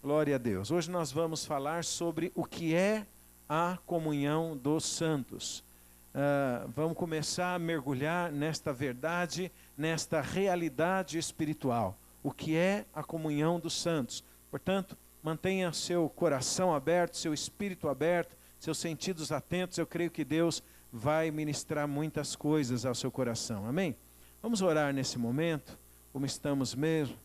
Glória a Deus. Hoje nós vamos falar sobre o que é a comunhão dos santos. Vamos começar a mergulhar nesta verdade, nesta realidade espiritual. O que é a comunhão dos santos? Portanto, mantenha seu coração aberto, seu espírito aberto, seus sentidos atentos. Eu creio que Deus vai ministrar muitas coisas ao seu coração. Amém? Vamos orar nesse momento, como estamos mesmo.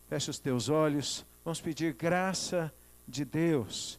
Feche os teus olhos. Vamos pedir graça de Deus.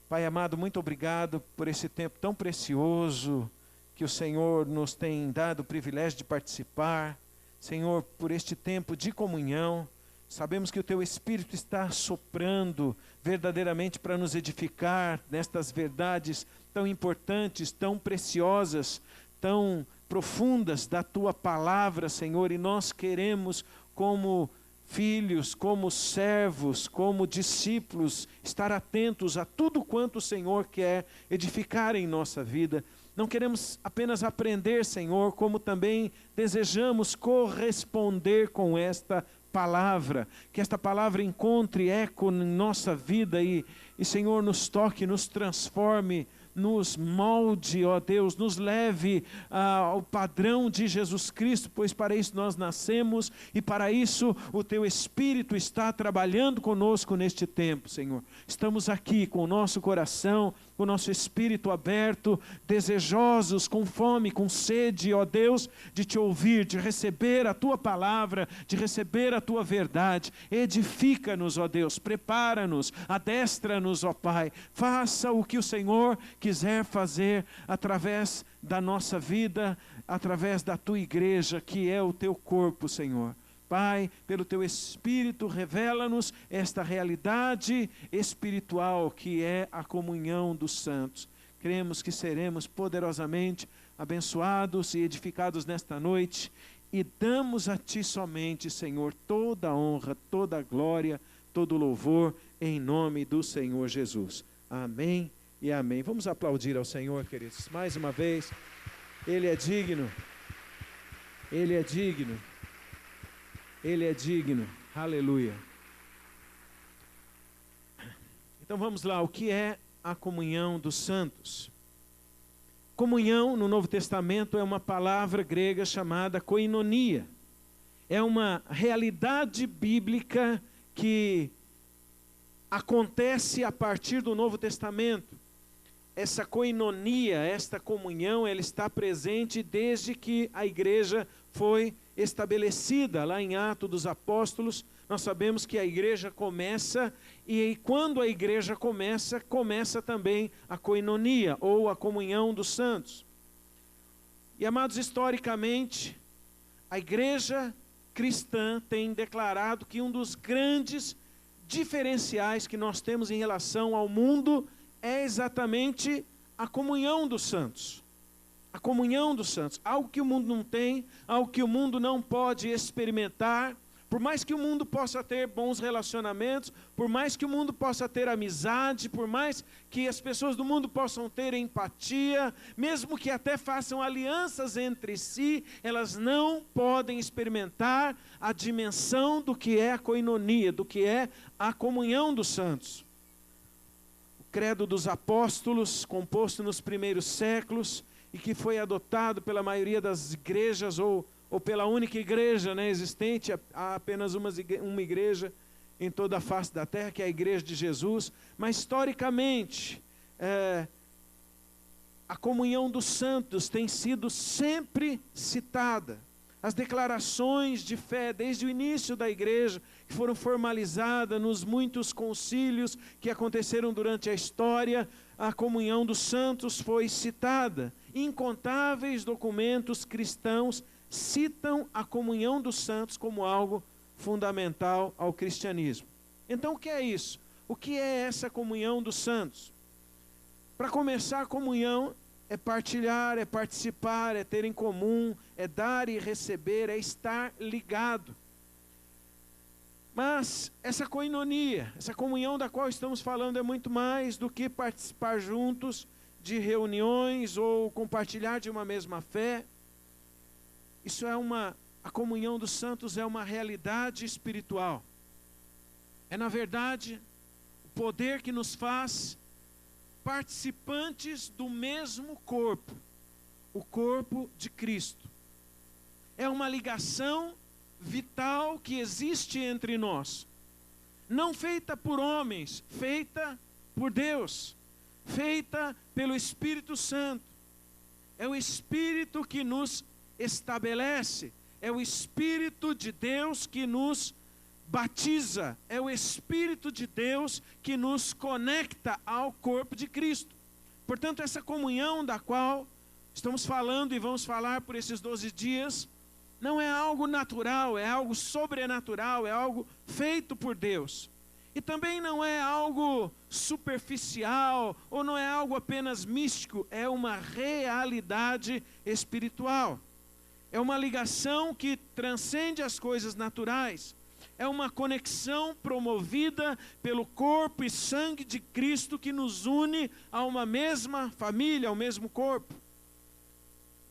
Pai amado, muito obrigado por esse tempo tão precioso que o Senhor nos tem dado o privilégio de participar. Senhor, por este tempo de comunhão. Sabemos que o Teu Espírito está soprando verdadeiramente para nos edificar nestas verdades tão importantes, tão preciosas, tão profundas da Tua Palavra, Senhor. E nós queremos, como filhos, como servos, como discípulos, estar atentos a tudo quanto o Senhor quer edificar em nossa vida. Não queremos apenas aprender, Senhor, como também desejamos corresponder com esta palavra. Que esta palavra encontre eco em nossa vida e Senhor, nos toque, nos transforme, nos molde, ó Deus, nos leve ao padrão de Jesus Cristo, pois para isso nós nascemos e para isso o Teu Espírito está trabalhando conosco neste tempo, Senhor. Estamos aqui com o nosso coração, com o nosso espírito aberto, desejosos, com fome, com sede, ó Deus, de Te ouvir, de receber a Tua palavra, de receber a Tua verdade. Edifica-nos, ó Deus, prepara-nos, adestra-nos, ó Pai. Faça o que o Senhor quiser fazer através da nossa vida, através da Tua igreja, que é o Teu corpo, Senhor. Pai, pelo Teu Espírito, revela-nos esta realidade espiritual que é a comunhão dos santos. Cremos que seremos poderosamente abençoados e edificados nesta noite e damos a Ti somente, Senhor, toda a honra, toda a glória, todo o louvor, em nome do Senhor Jesus. Amém e amém. Vamos aplaudir ao Senhor, queridos, mais uma vez. Ele é digno, Ele é digno, Ele é digno, aleluia. Então vamos lá, o que é a comunhão dos santos? Comunhão no Novo Testamento é uma palavra grega chamada koinonia. É uma realidade bíblica que acontece a partir do Novo Testamento. Essa koinonia, esta comunhão, ela está presente desde que a igreja foi estabelecida. Lá em Atos dos Apóstolos, nós sabemos que a igreja começa, e quando a igreja começa, começa também a koinonia, ou a comunhão dos santos. E amados, historicamente, a igreja cristã tem declarado que um dos grandes diferenciais que nós temos em relação ao mundo é exatamente a comunhão dos santos. A comunhão dos santos, algo que o mundo não tem, algo que o mundo não pode experimentar. Por mais que o mundo possa ter bons relacionamentos, por mais que o mundo possa ter amizade, por mais que as pessoas do mundo possam ter empatia, mesmo que até façam alianças entre si, elas não podem experimentar a dimensão do que é a koinonia, do que é a comunhão dos santos. Credo dos Apóstolos, composto nos primeiros séculos e que foi adotado pela maioria das igrejas ou pela única igreja, existente. Há apenas uma igreja em toda a face da terra, que é a igreja de Jesus. Mas historicamente, a comunhão dos santos tem sido sempre citada. As declarações de fé desde o início da igreja, que foram formalizadas nos muitos concílios que aconteceram durante a história, a comunhão dos santos foi citada. Incontáveis documentos cristãos citam a comunhão dos santos como algo fundamental ao cristianismo. Então o que é isso? O que é essa comunhão dos santos? Para começar, a comunhão é partilhar, é participar, é ter em comum, é dar e receber, é estar ligado. Mas essa koinonia, essa comunhão da qual estamos falando é muito mais do que participar juntos de reuniões ou compartilhar de uma mesma fé. A comunhão dos santos é uma realidade espiritual. É, na verdade, o poder que nos faz participantes do mesmo corpo, o corpo de Cristo. É uma ligação vital que existe entre nós, não feita por homens, feita por Deus, feita pelo Espírito Santo. É o Espírito que nos estabelece, é o Espírito de Deus que nos batiza, é o Espírito de Deus que nos conecta ao corpo de Cristo. Portanto, essa comunhão da qual estamos falando e vamos falar por esses 12 dias, não é algo natural, é algo sobrenatural, é algo feito por Deus. E também não é algo superficial, ou não é algo apenas místico, é uma realidade espiritual. É uma ligação que transcende as coisas naturais. É uma conexão promovida pelo corpo e sangue de Cristo que nos une a uma mesma família, ao mesmo corpo.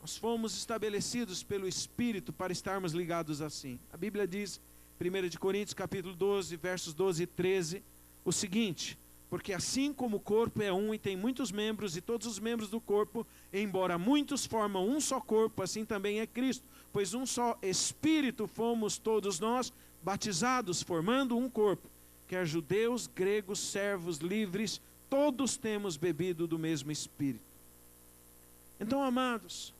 Nós fomos estabelecidos pelo Espírito para estarmos ligados assim. A Bíblia diz, 1 Coríntios capítulo 12, versos 12 e 13, o seguinte: porque assim como o corpo é um e tem muitos membros, e todos os membros do corpo, embora muitos formam um só corpo, assim também é Cristo. Pois um só Espírito fomos todos nós, batizados, formando um corpo. Quer judeus, gregos, servos, livres, todos temos bebido do mesmo Espírito. Então, amados,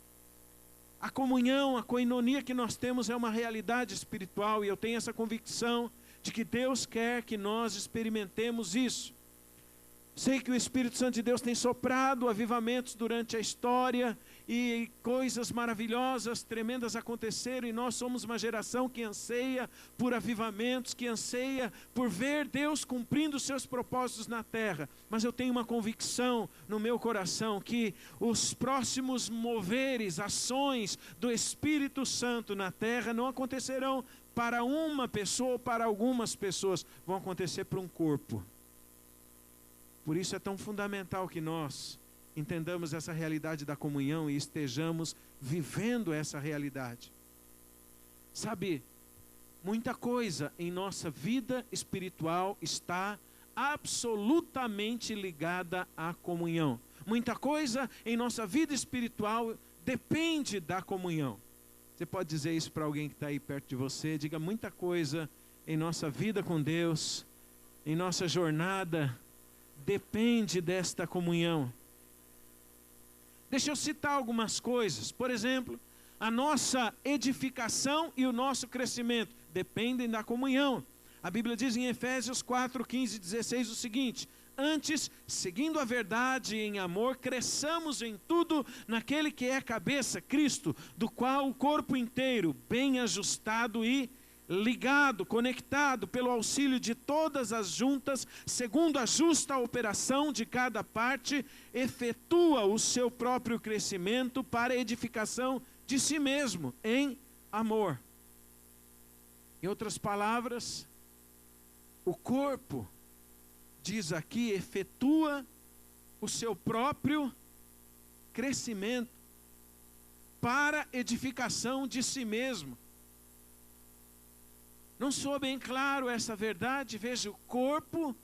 a comunhão, a koinonia que nós temos é uma realidade espiritual, e eu tenho essa convicção de que Deus quer que nós experimentemos isso. Sei que o Espírito Santo de Deus tem soprado avivamentos durante a história, e coisas maravilhosas, tremendas aconteceram, e nós somos uma geração que anseia por avivamentos, que anseia por ver Deus cumprindo os seus propósitos na terra. Mas eu tenho uma convicção no meu coração que os próximos moveres, ações do Espírito Santo na terra não acontecerão para uma pessoa ou para algumas pessoas, vão acontecer para um corpo. Por isso é tão fundamental que nós entendamos essa realidade da comunhão e estejamos vivendo essa realidade. Sabe, muita coisa em nossa vida espiritual está absolutamente ligada à comunhão. Muita coisa em nossa vida espiritual depende da comunhão. Você pode dizer isso para alguém que está aí perto de você. Diga: muita coisa em nossa vida com Deus, em nossa jornada, depende desta comunhão. Deixa eu citar algumas coisas. Por exemplo, a nossa edificação e o nosso crescimento dependem da comunhão. A Bíblia diz em Efésios 4, 15 e 16 o seguinte: antes, seguindo a verdade em amor, cresçamos em tudo naquele que é a cabeça, Cristo, do qual o corpo inteiro, bem ajustado e ligado, conectado pelo auxílio de todas as juntas, segundo a justa operação de cada parte, efetua o seu próprio crescimento para a edificação de si mesmo, em amor. Em outras palavras, o corpo, diz aqui, efetua o seu próprio crescimento para edificação de si mesmo. Não soa bem claro essa verdade? Veja, o corpo,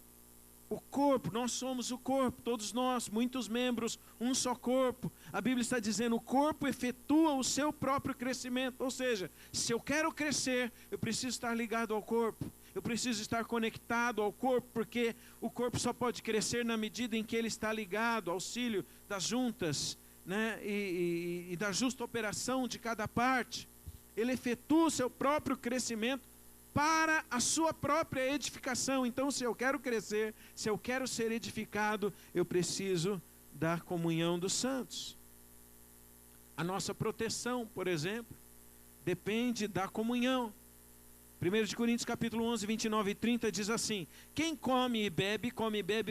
nós somos o corpo, todos nós, muitos membros, um só corpo. A Bíblia está dizendo, o corpo efetua o seu próprio crescimento. Ou seja, se eu quero crescer, eu preciso estar ligado ao corpo. Eu preciso estar conectado ao corpo, porque o corpo só pode crescer na medida em que ele está ligado ao auxílio das juntas, né, e da justa operação de cada parte. Ele efetua o seu próprio crescimento para a sua própria edificação. Então, se eu quero crescer, se eu quero ser edificado, eu preciso da comunhão dos santos. A nossa proteção, por exemplo, depende da comunhão. 1 Coríntios capítulo 11, 29 e 30 diz assim: quem come e bebe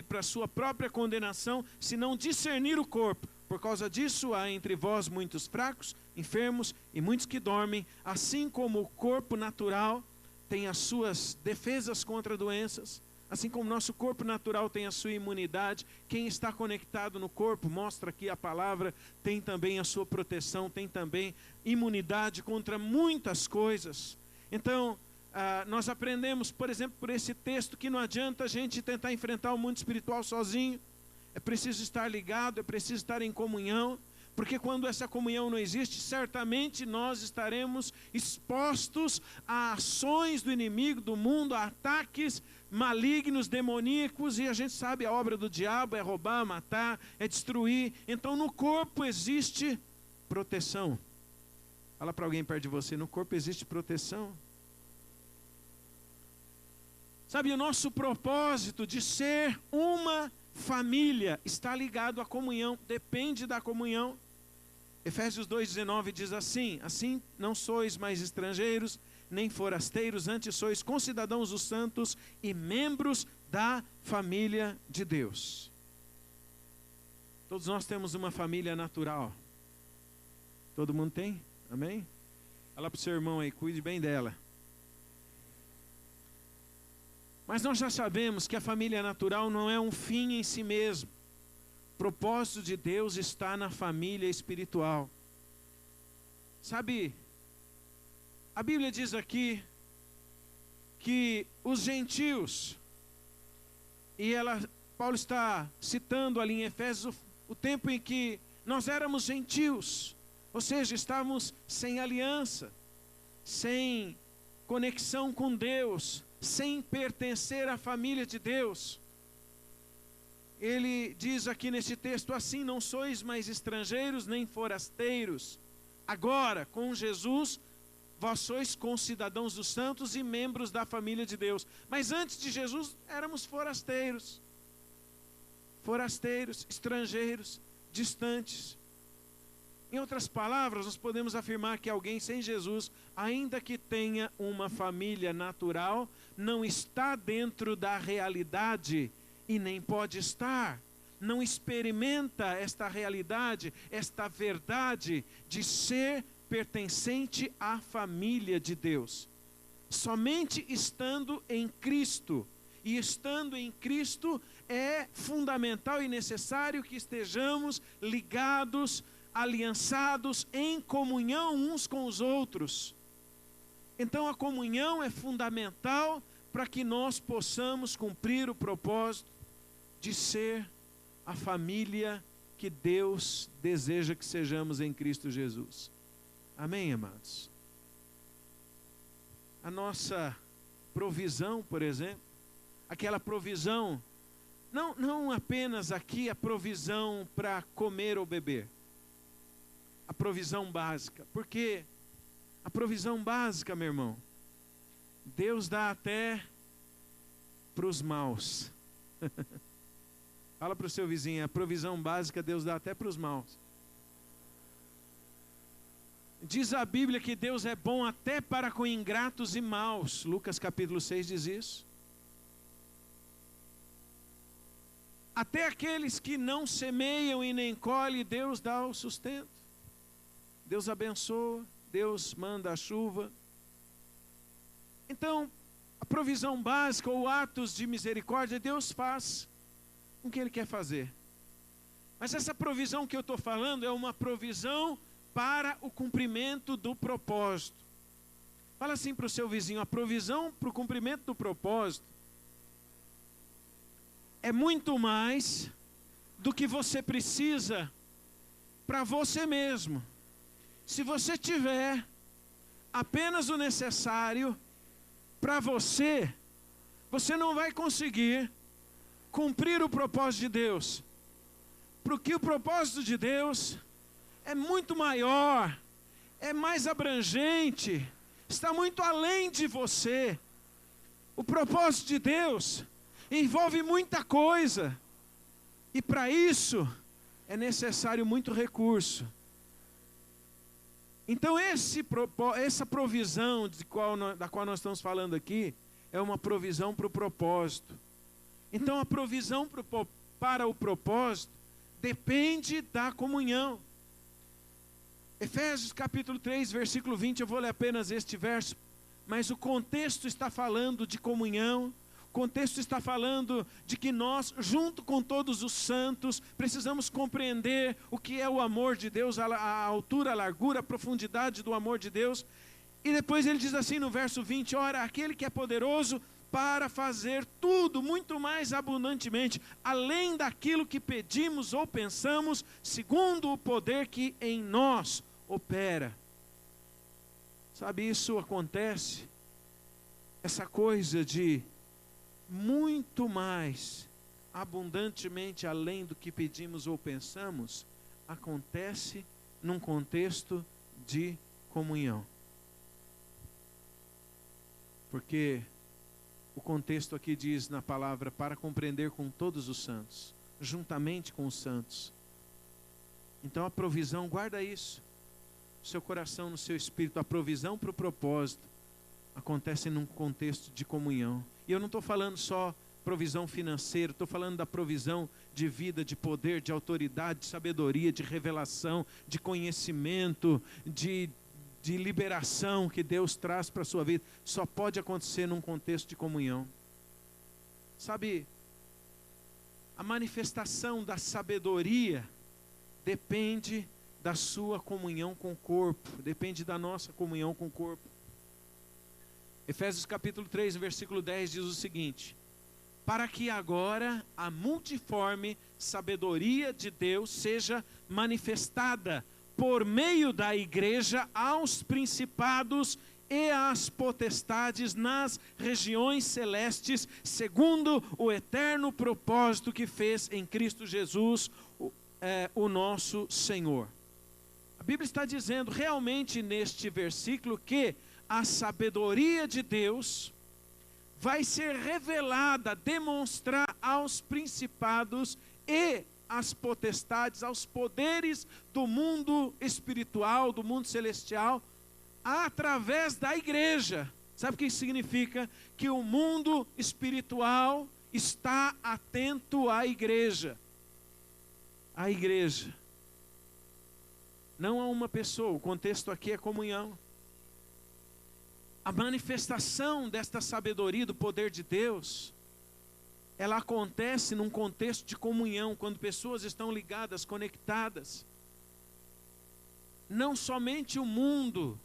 para sua própria condenação, se não discernir o corpo. Por causa disso há entre vós muitos fracos, enfermos e muitos que dormem, assim como o corpo natural tem as suas defesas contra doenças, assim como o nosso corpo natural tem a sua imunidade, quem está conectado no corpo, mostra aqui a palavra, tem também a sua proteção, tem também imunidade contra muitas coisas. Então, Nós aprendemos, por exemplo, por esse texto, que não adianta a gente tentar enfrentar o mundo espiritual sozinho. É preciso estar ligado, é preciso estar em comunhão, porque quando essa comunhão não existe, certamente nós estaremos expostos a ações do inimigo, do mundo, a ataques malignos, demoníacos, e a gente sabe, a obra do diabo é roubar, matar, é destruir. Então no corpo existe proteção. Fala para alguém perto de você, no corpo existe proteção. Sabe, o nosso propósito de ser uma família está ligado à comunhão, depende da comunhão. Efésios 2,19 diz assim: assim não sois mais estrangeiros, nem forasteiros, antes sois concidadãos dos santos e membros da família de Deus. Todos nós temos uma família natural. Todo mundo tem? Amém? Fala para o seu irmão aí, cuide bem dela. Mas nós já sabemos que a família natural não é um fim em si mesmo. O propósito de Deus está na família espiritual. Sabe, a Bíblia diz aqui que os gentios, e Paulo está citando ali em Efésios o tempo em que nós éramos gentios, ou seja, estávamos sem aliança, sem conexão com Deus, sem pertencer à família de Deus. Ele diz aqui nesse texto: assim não sois mais estrangeiros nem forasteiros. Agora, com Jesus, vós sois concidadãos dos santos e membros da família de Deus. Mas antes de Jesus, éramos forasteiros. Forasteiros, estrangeiros, distantes. Em outras palavras, nós podemos afirmar que alguém sem Jesus, ainda que tenha uma família natural, não está dentro da realidade e nem pode estar. Não experimenta esta realidade, esta verdade de ser pertencente à família de Deus. Somente estando em Cristo. E estando em Cristo é fundamental e necessário que estejamos ligados, aliançados em comunhão uns com os outros. Então a comunhão é fundamental para que nós possamos cumprir o propósito de ser a família que Deus deseja que sejamos em Cristo Jesus. Amém, amados? A nossa provisão, por exemplo, aquela provisão, não apenas aqui a provisão para comer ou beber, a provisão básica, porque a provisão básica, meu irmão, Deus dá até para os maus. Fala para o seu vizinho, a provisão básica Deus dá até para os maus. Diz a Bíblia que Deus é bom até para com ingratos e maus. Lucas capítulo 6 diz isso. Até aqueles que não semeiam e nem colhem, Deus dá o sustento. Deus abençoa, Deus manda a chuva. Então, a provisão básica ou atos de misericórdia, Deus faz o que Ele quer fazer. Mas essa provisão que eu estou falando é uma provisão para o cumprimento do propósito. Fala assim para o seu vizinho: a provisão para o cumprimento do propósito é muito mais do que você precisa para você mesmo. Se você tiver apenas o necessário para você, você não vai conseguir cumprir o propósito de Deus. Porque o propósito de Deus é muito maior, é mais abrangente, está muito além de você. O propósito de Deus envolve muita coisa, e para isso é necessário muito recurso. Então essa provisão da qual nós estamos falando aqui é uma provisão para o propósito. Então a provisão para o propósito depende da comunhão. Efésios capítulo 3, versículo 20, eu vou ler apenas este verso, mas o contexto está falando de comunhão, o contexto está falando de que nós, junto com todos os santos, precisamos compreender o que é o amor de Deus, a altura, a largura, a profundidade do amor de Deus. E depois ele diz assim no verso 20, ora, aquele que é poderoso para fazer tudo muito mais abundantemente, além daquilo que pedimos ou pensamos, segundo o poder que em nós opera. Sabe, isso acontece, essa coisa de muito mais abundantemente além do que pedimos ou pensamos, acontece num contexto de comunhão. Porque o contexto aqui diz na palavra, para compreender com todos os santos, juntamente com os santos. Então a provisão, guarda isso, no seu coração, no seu espírito, a provisão para o propósito, acontece num contexto de comunhão. E eu não estou falando só provisão financeira, estou falando da provisão de vida, de poder, de autoridade, de sabedoria, de revelação, de conhecimento, de liberação que Deus traz para a sua vida. Só pode acontecer num contexto de comunhão. Sabe, a manifestação da sabedoria depende da sua comunhão com o corpo, depende da nossa comunhão com o corpo. Efésios capítulo 3, versículo 10 diz o seguinte: para que agora a multiforme sabedoria de Deus seja manifestada por meio da igreja aos principados e às potestades nas regiões celestes, segundo o eterno propósito que fez em Cristo Jesus, o nosso Senhor. A Bíblia está dizendo realmente neste versículo que a sabedoria de Deus vai ser revelada, demonstrar aos principados e às potestades, aos poderes do mundo espiritual, do mundo celestial, através da igreja. Sabe o que isso significa? Que o mundo espiritual está atento à igreja. A igreja. Não a uma pessoa, o contexto aqui é comunhão. A manifestação desta sabedoria, do poder de Deus, ela acontece num contexto de comunhão, quando pessoas estão ligadas, conectadas. Não somente o mundo,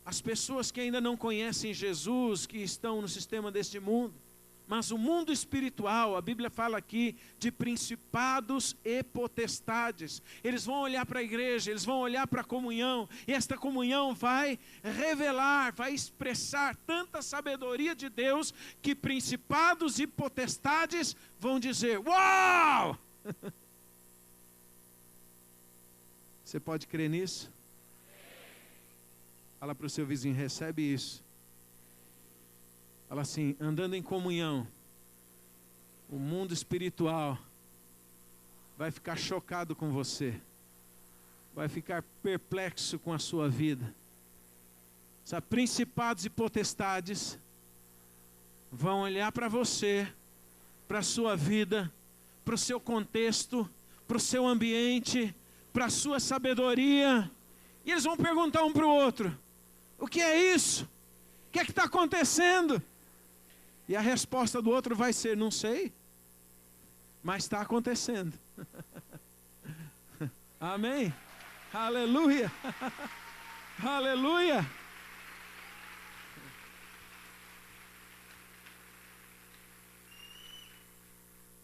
as pessoas que ainda não conhecem Jesus, que estão no sistema deste mundo, mas o mundo espiritual. A Bíblia fala aqui de principados e potestades. Eles vão olhar para a igreja, eles vão olhar para a comunhão, e esta comunhão vai revelar, vai expressar tanta sabedoria de Deus, que principados e potestades vão dizer: uau! Você pode crer nisso? Fala para o seu vizinho, recebe isso. Fala assim, andando em comunhão, o mundo espiritual vai ficar chocado com você, vai ficar perplexo com a sua vida. Sabe, principados e potestades vão olhar para você, para a sua vida, para o seu contexto, para o seu ambiente, para a sua sabedoria, e eles vão perguntar um para o outro: o que é isso? O que é que está acontecendo? E a resposta do outro vai ser: não sei, mas está acontecendo. Amém? Aleluia! Aleluia!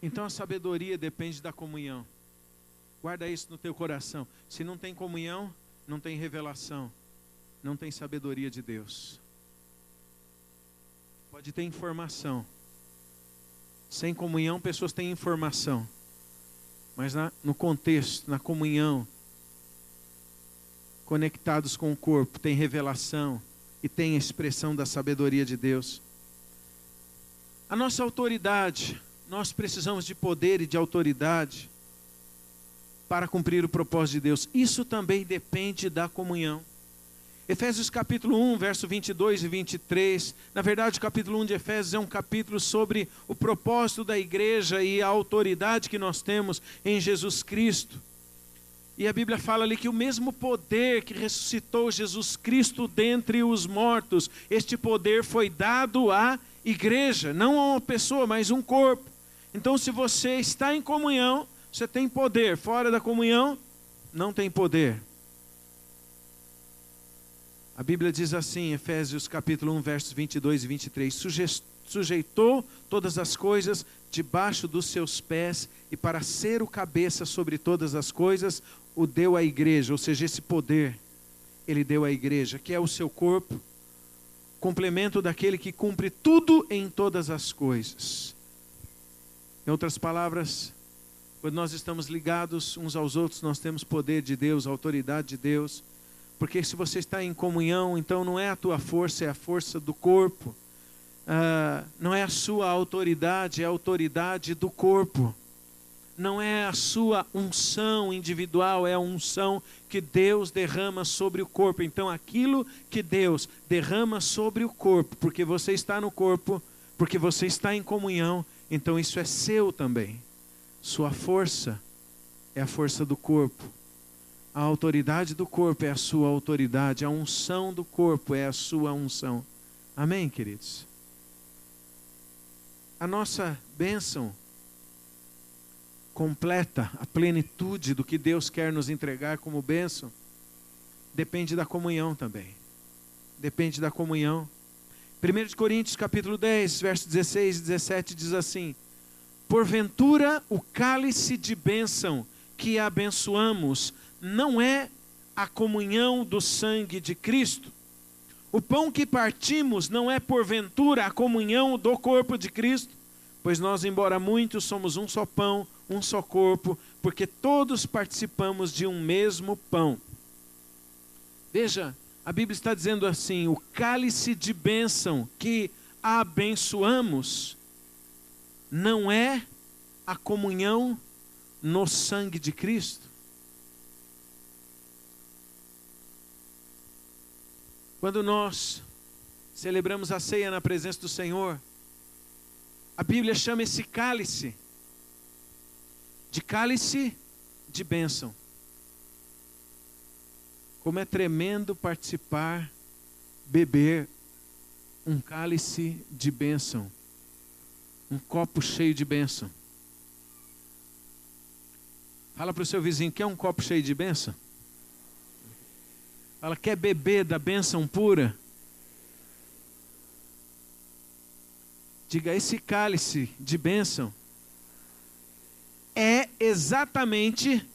Então a sabedoria depende da comunhão. Guarda isso no teu coração. Se não tem comunhão, não tem revelação, não tem sabedoria de Deus. Pode ter informação. Sem comunhão, pessoas têm informação. Mas no contexto, na comunhão, conectados com o corpo, tem revelação e tem a expressão da sabedoria de Deus. A nossa autoridade, nós precisamos de poder e de autoridade para cumprir o propósito de Deus. Isso também depende da comunhão. Efésios capítulo 1, verso 22 e 23. Na verdade, o capítulo 1 de Efésios é um capítulo sobre o propósito da igreja e a autoridade que nós temos em Jesus Cristo. E a Bíblia fala ali que o mesmo poder que ressuscitou Jesus Cristo dentre os mortos, este poder foi dado à igreja, não a uma pessoa, mas um corpo. Então, se você está em comunhão, você tem poder. Fora da comunhão, não tem poder. A Bíblia diz assim, Efésios capítulo 1, versos 22 e 23, sujeitou todas as coisas debaixo dos seus pés, e para ser o cabeça sobre todas as coisas, o deu à igreja, ou seja, esse poder, ele deu à igreja, que é o seu corpo, complemento daquele que cumpre tudo em todas as coisas. Em outras palavras, quando nós estamos ligados uns aos outros, nós temos poder de Deus, autoridade de Deus, porque se você está em comunhão, então não é a tua força, é a força do corpo. Não é a sua autoridade, é a autoridade do corpo. Não é a sua unção individual, é a unção que Deus derrama sobre o corpo. Então aquilo que Deus derrama sobre o corpo, porque você está no corpo, porque você está em comunhão, então isso é seu também. Sua força é a força do corpo. A autoridade do corpo é a sua autoridade. A unção do corpo é a sua unção. Amém, queridos? A nossa bênção completa, a plenitude do que Deus quer nos entregar como bênção, depende da comunhão também. Depende da comunhão. 1 Coríntios capítulo 10, versos 16 e 17 diz assim: porventura o cálice de bênção que abençoamos não é a comunhão do sangue de Cristo? O pão que partimos não é porventura a comunhão do corpo de Cristo? Pois nós, embora muitos, somos um só pão, um só corpo, porque todos participamos de um mesmo pão. Veja, a Bíblia está dizendo assim: o cálice de bênção que abençoamos não é a comunhão no sangue de Cristo. Quando nós celebramos a ceia na presença do Senhor, a Bíblia chama esse cálice de cálice de bênção. Como é tremendo participar, beber um cálice de bênção, um copo cheio de bênção. Fala para o seu vizinho, quer um copo cheio de bênção? Fala, quer beber da bênção pura? Diga, esse cálice de bênção é exatamente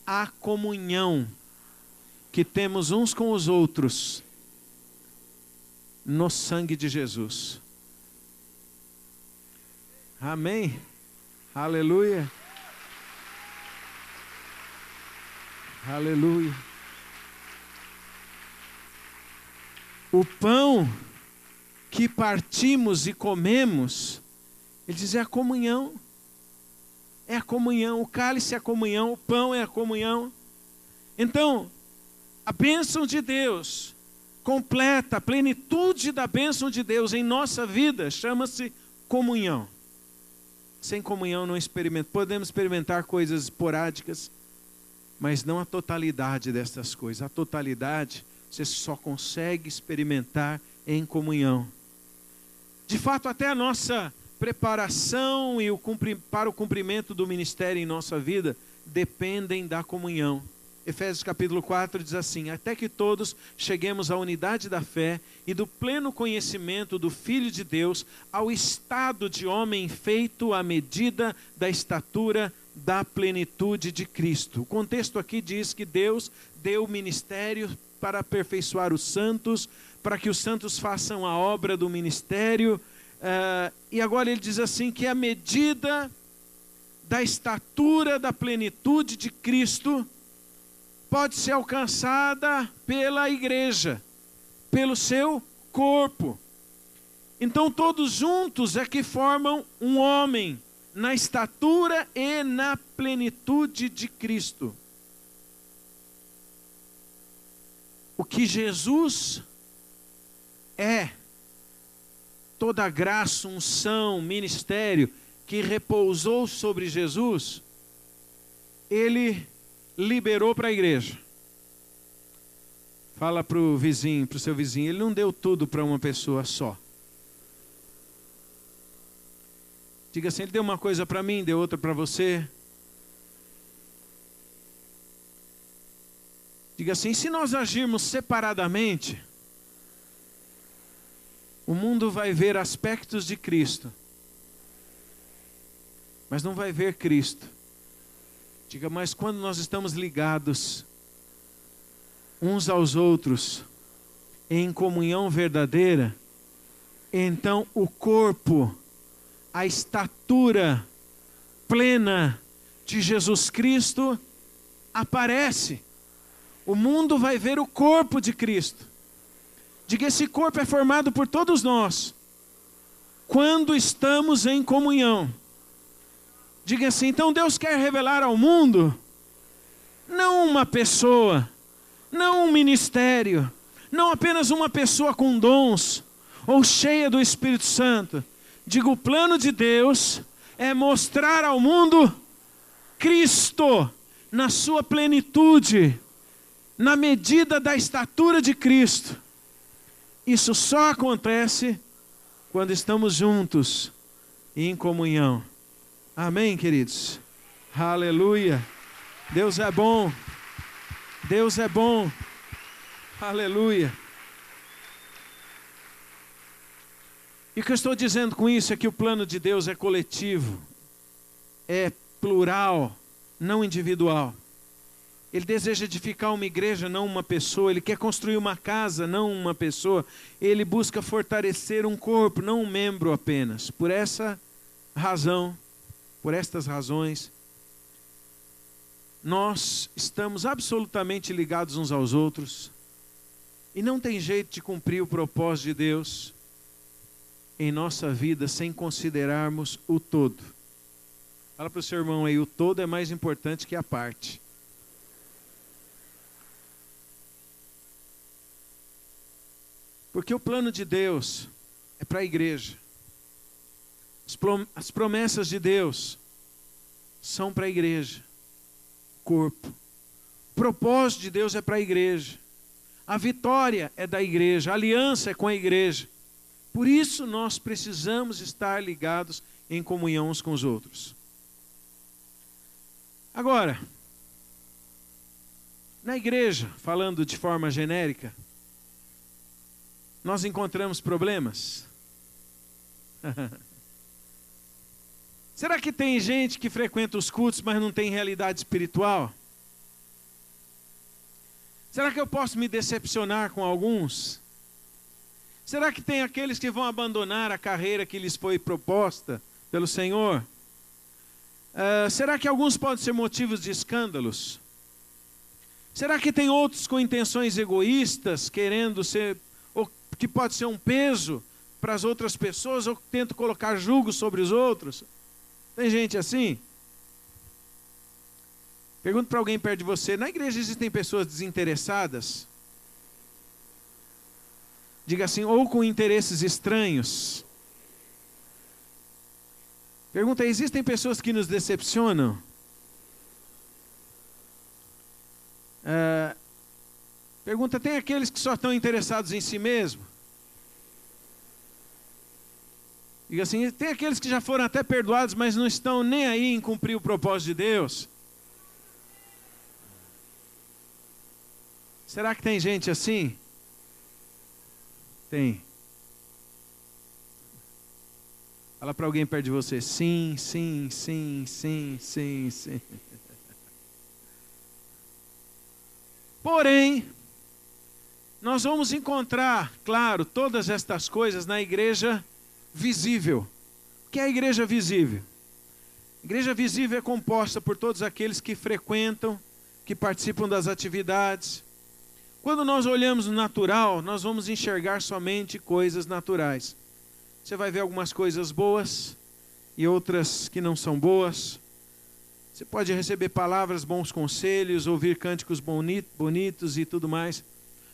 a comunhão que temos uns com os outros no sangue de Jesus. Amém? Aleluia. Aleluia. O pão que partimos e comemos, ele diz, é a comunhão. É a comunhão, o cálice é a comunhão, o pão é a comunhão. Então, a bênção de Deus completa, a plenitude da bênção de Deus em nossa vida chama-se comunhão. Sem comunhão não experimenta. Podemos experimentar coisas esporádicas, mas não a totalidade dessas coisas. A totalidade você só consegue experimentar em comunhão. De fato, até a nossa preparação e para o cumprimento do ministério em nossa vida dependem da comunhão. Efésios capítulo 4 diz assim: até que todos cheguemos à unidade da fé e do pleno conhecimento do Filho de Deus, ao estado de homem feito à medida da estatura da plenitude de Cristo. O contexto aqui diz que Deus deu o ministério para aperfeiçoar os santos, para que os santos façam a obra do ministério. E agora ele diz assim, que a medida da estatura da plenitude de Cristo pode ser alcançada pela igreja, pelo seu corpo. Então todos juntos é que formam um homem, na estatura e na plenitude de Cristo. O que Jesus é, toda a graça, unção, ministério que repousou sobre Jesus, ele liberou para a igreja. Fala para o vizinho, para o seu vizinho, ele não deu tudo para uma pessoa só. Diga assim, ele deu uma coisa para mim, deu outra para você. Diga assim: se nós agirmos separadamente, o mundo vai ver aspectos de Cristo, mas não vai ver Cristo. Diga, mas quando nós estamos ligados uns aos outros, em comunhão verdadeira, então o corpo, a estatura plena de Jesus Cristo aparece. O mundo vai ver o corpo de Cristo. Diga, esse corpo é formado por todos nós, quando estamos em comunhão. Diga assim: então Deus quer revelar ao mundo, não uma pessoa, não um ministério, não apenas uma pessoa com dons, ou cheia do Espírito Santo. Diga, o plano de Deus é mostrar ao mundo Cristo na sua plenitude, na medida da estatura de Cristo. Isso só acontece quando estamos juntos e em comunhão. Amém, queridos? Aleluia. Deus é bom. Deus é bom. Aleluia. E o que eu estou dizendo com isso é que o plano de Deus é coletivo, é plural, não individual. Ele deseja edificar uma igreja, não uma pessoa. Ele quer construir uma casa, não uma pessoa. Ele busca fortalecer um corpo, não um membro apenas. Por essa razão, por estas razões, nós estamos absolutamente ligados uns aos outros. E não tem jeito de cumprir o propósito de Deus em nossa vida sem considerarmos o todo. Fala para o seu irmão aí: o todo é mais importante que a parte. Porque o plano de Deus é para a igreja. As promessas de Deus são para a igreja, corpo. O propósito de Deus é para a igreja. A vitória é da igreja, a aliança é com a igreja. Por isso nós precisamos estar ligados em comunhão uns com os outros. Agora, na igreja, falando de forma genérica, nós encontramos problemas? Será que tem gente que frequenta os cultos, mas não tem realidade espiritual? Será que eu posso me decepcionar com alguns? Será que tem aqueles que vão abandonar a carreira que lhes foi proposta pelo Senhor? Será que alguns podem ser motivos de escândalos? Será que tem outros com intenções egoístas, querendo ser, ou que pode ser um peso para as outras pessoas, ou que tentam colocar julgo sobre os outros? Tem gente assim? Pergunta para alguém perto de você: na igreja existem pessoas desinteressadas? Diga assim: ou com interesses estranhos. Pergunta: existem pessoas que nos decepcionam? Pergunta: tem aqueles que só estão interessados em si mesmo? Diga assim: tem aqueles que já foram até perdoados, mas não estão nem aí em cumprir o propósito de Deus? Será que tem gente assim? Tem. Fala para alguém perto de você: sim, sim, sim, sim, sim, sim. Porém, nós vamos encontrar, claro, todas estas coisas na igreja visível. O que é a igreja visível? A igreja visível é composta por todos aqueles que frequentam, que participam das atividades. Quando nós olhamos no natural, nós vamos enxergar somente coisas naturais. Você vai ver algumas coisas boas e outras que não são boas. Você pode receber palavras, bons conselhos, ouvir cânticos bonitos e tudo mais.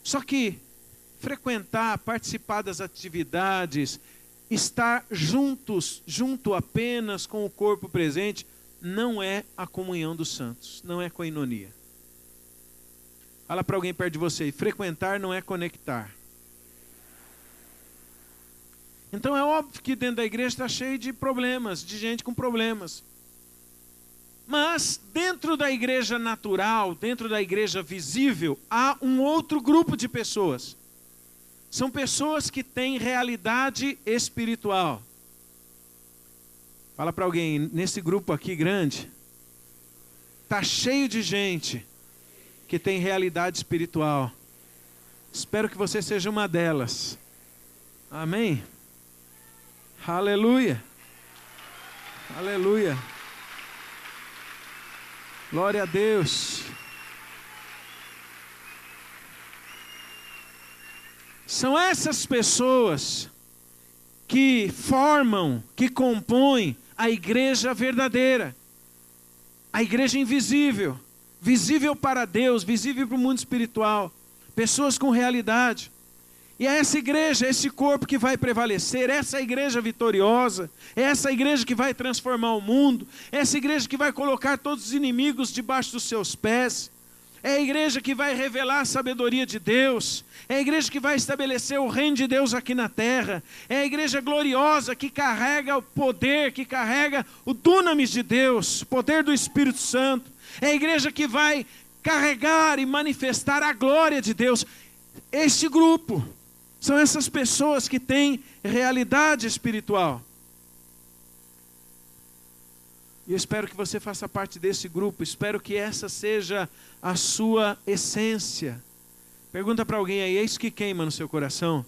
Só que frequentar, participar das atividades, estar junto apenas com o corpo presente, não é a comunhão dos santos, não é koinonia. Fala para alguém perto de você: frequentar não é conectar. Então é óbvio que dentro da igreja está cheio de problemas, de gente com problemas. Mas dentro da igreja natural, dentro da igreja visível, há um outro grupo de pessoas. São pessoas que têm realidade espiritual. Fala para alguém, nesse grupo aqui grande, está cheio de gente que tem realidade espiritual. Espero que você seja uma delas. Amém? Aleluia. Aleluia. Glória a Deus. São essas pessoas que formam, que compõem a igreja verdadeira. A igreja invisível. Visível para Deus, visível para o mundo espiritual. Pessoas com realidade. E é essa igreja, esse corpo que vai prevalecer, essa igreja vitoriosa, essa igreja que vai transformar o mundo, essa igreja que vai colocar todos os inimigos debaixo dos seus pés, é a igreja que vai revelar a sabedoria de Deus, é a igreja que vai estabelecer o reino de Deus aqui na terra, é a igreja gloriosa que carrega o poder, que carrega o dunamis de Deus, o poder do Espírito Santo, é a igreja que vai carregar e manifestar a glória de Deus. Este grupo são essas pessoas que têm realidade espiritual. E eu espero que você faça parte desse grupo. Espero que essa seja a sua essência. Pergunta para alguém aí, é isso que queima no seu coração?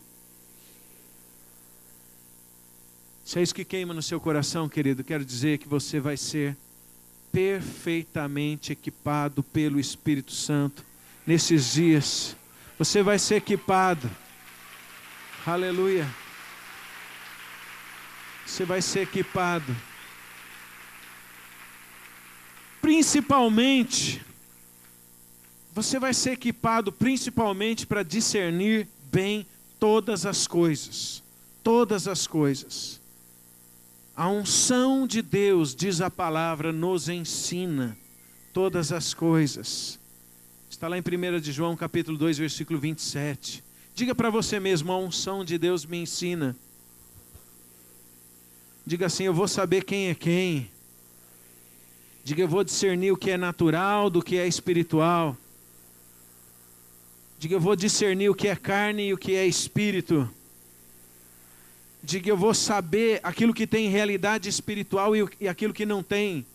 Se é isso que queima no seu coração, querido, quero dizer que você vai ser perfeitamente equipado pelo Espírito Santo nesses dias. Você vai ser equipado. Aleluia. Você vai ser equipado. Principalmente, você vai ser equipado principalmente para discernir bem todas as coisas. Todas as coisas. A unção de Deus, diz a palavra, nos ensina todas as coisas. Está lá em 1 de João, capítulo 2, versículo 27. Diga para você mesmo, a unção de Deus me ensina. Diga assim, eu vou saber quem é quem. Diga, eu vou discernir o que é natural do que é espiritual. Diga, eu vou discernir o que é carne e o que é espírito. Diga, eu vou saber aquilo que tem realidade espiritual e aquilo que não tem.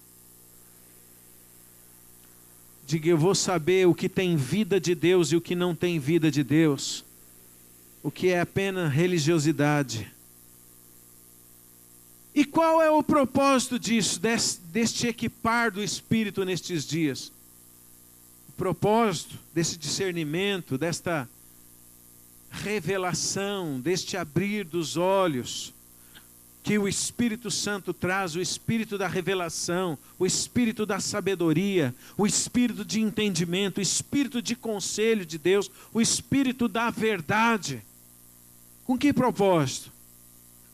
Diga, eu vou saber o que tem vida de Deus e o que não tem vida de Deus. O que é apenas religiosidade. E qual é o propósito disso, deste equipar do Espírito nestes dias? O propósito desse discernimento, desta revelação, deste abrir dos olhos, que o Espírito Santo traz, o Espírito da revelação, o Espírito da sabedoria, o Espírito de entendimento, o Espírito de conselho de Deus, o Espírito da verdade. Com que propósito?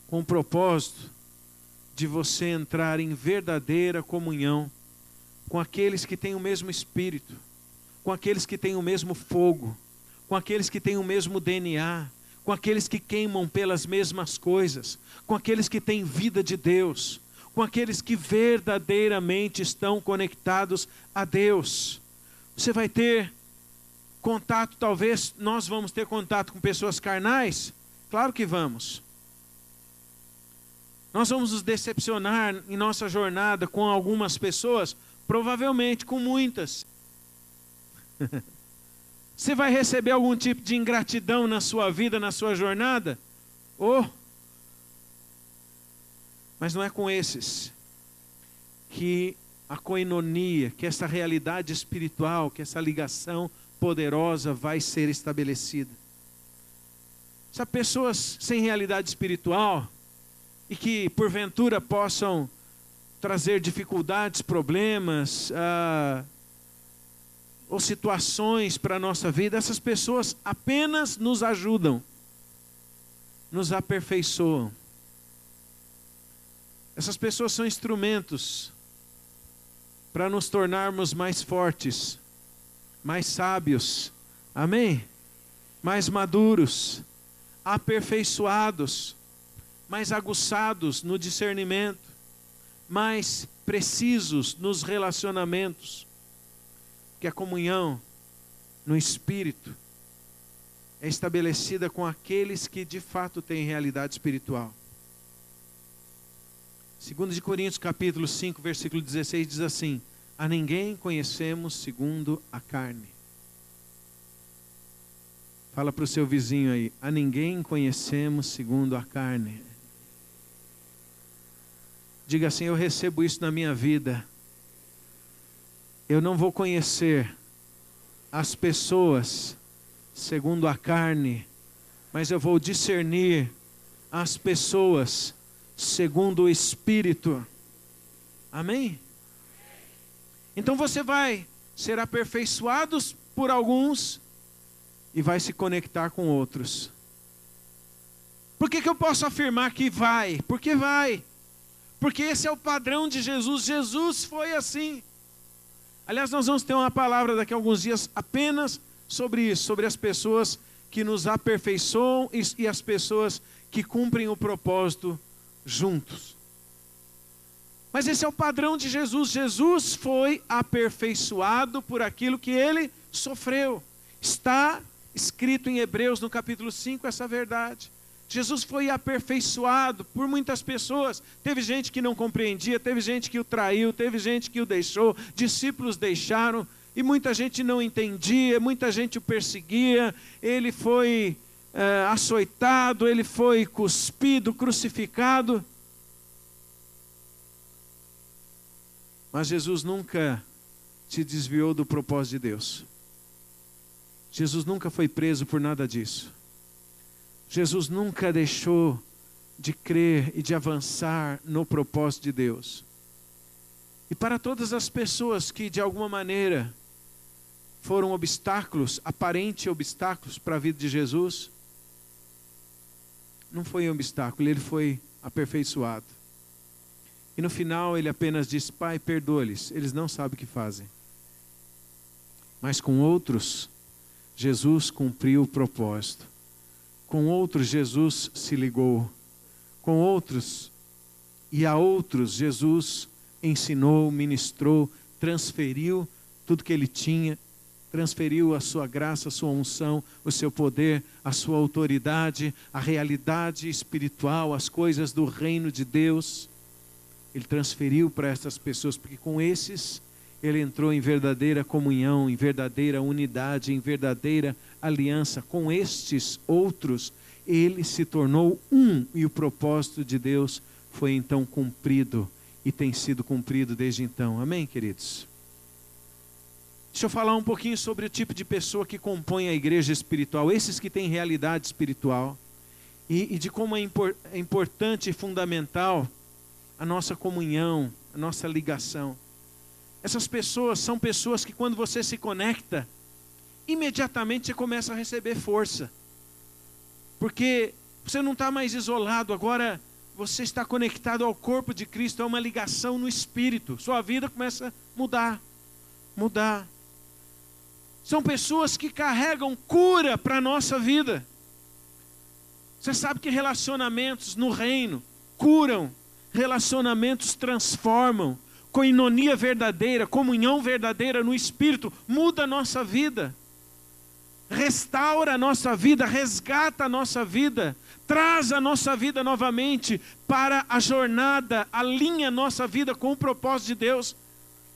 Com o propósito de você entrar em verdadeira comunhão com aqueles que têm o mesmo Espírito, com aqueles que têm o mesmo fogo, com aqueles que têm o mesmo DNA, com aqueles que queimam pelas mesmas coisas, com aqueles que têm vida de Deus, com aqueles que verdadeiramente estão conectados a Deus. Você vai ter contato, talvez nós vamos ter contato com pessoas carnais? Claro que vamos. Nós vamos nos decepcionar em nossa jornada com algumas pessoas? Provavelmente com muitas. Você vai receber algum tipo de ingratidão na sua vida, na sua jornada? Mas não é com esses que a koinonia, que essa realidade espiritual, que essa ligação poderosa vai ser estabelecida. Se há pessoas sem realidade espiritual e que porventura possam trazer dificuldades, problemas, ou situações para a nossa vida, essas pessoas apenas nos ajudam, nos aperfeiçoam. Essas pessoas são instrumentos para nos tornarmos mais fortes, mais sábios, amém? Mais maduros, aperfeiçoados, mais aguçados no discernimento, mais precisos nos relacionamentos, que a comunhão no Espírito é estabelecida com aqueles que de fato têm realidade espiritual. 2 Coríntios capítulo 5, versículo 16 diz assim: a ninguém conhecemos segundo a carne. Fala para o seu vizinho aí: a ninguém conhecemos segundo a carne. Diga assim: eu recebo isso na minha vida. Eu não vou conhecer as pessoas segundo a carne, mas eu vou discernir as pessoas segundo o Espírito. Amém? Então você vai ser aperfeiçoado por alguns e vai se conectar com outros. Por que eu posso afirmar que vai? Porque vai. Porque esse é o padrão de Jesus. Jesus foi assim. Aliás, nós vamos ter uma palavra daqui a alguns dias apenas sobre isso, sobre as pessoas que nos aperfeiçoam e as pessoas que cumprem o propósito juntos. Mas esse é o padrão de Jesus. Jesus foi aperfeiçoado por aquilo que ele sofreu. Está escrito em Hebreus no capítulo 5 essa verdade. Jesus foi aperfeiçoado por muitas pessoas. Teve gente que não compreendia, teve gente que o traiu, teve gente que o deixou, discípulos deixaram, e muita gente não entendia, muita gente o perseguia. Ele foi açoitado, ele foi cuspido, crucificado. Mas Jesus nunca se desviou do propósito de Deus. Jesus nunca foi preso por nada disso. Jesus nunca deixou de crer e de avançar no propósito de Deus. E para todas as pessoas que de alguma maneira foram obstáculos, aparentes obstáculos para a vida de Jesus, não foi um obstáculo, ele foi aperfeiçoado. E no final ele apenas disse: Pai, perdoa-lhes, eles não sabem o que fazem. Mas com outros, Jesus cumpriu o propósito. Com outros, Jesus se ligou. Com outros e a outros, Jesus ensinou, ministrou, transferiu tudo que ele tinha, transferiu a sua graça, a sua unção, o seu poder, a sua autoridade, a realidade espiritual, as coisas do reino de Deus. Ele transferiu para essas pessoas, porque com esses ele entrou em verdadeira comunhão, em verdadeira unidade, em verdadeira aliança. Com estes outros, ele se tornou um, e o propósito de Deus foi então cumprido, e tem sido cumprido desde então. Amém, queridos? Deixa eu falar um pouquinho sobre o tipo de pessoa que compõe a igreja espiritual, esses que têm realidade espiritual, e de como é importante e fundamental a nossa comunhão, a nossa ligação. Essas pessoas são pessoas que quando você se conecta, imediatamente você começa a receber força. Porque você não está mais isolado, agora você está conectado ao corpo de Cristo, é uma ligação no Espírito. Sua vida começa a mudar. São pessoas que carregam cura para a nossa vida. Você sabe que relacionamentos no reino curam, relacionamentos transformam. Coinonia verdadeira, comunhão verdadeira no Espírito, muda a nossa vida, restaura a nossa vida, resgata a nossa vida, traz a nossa vida novamente para a jornada, alinha a nossa vida com o propósito de Deus.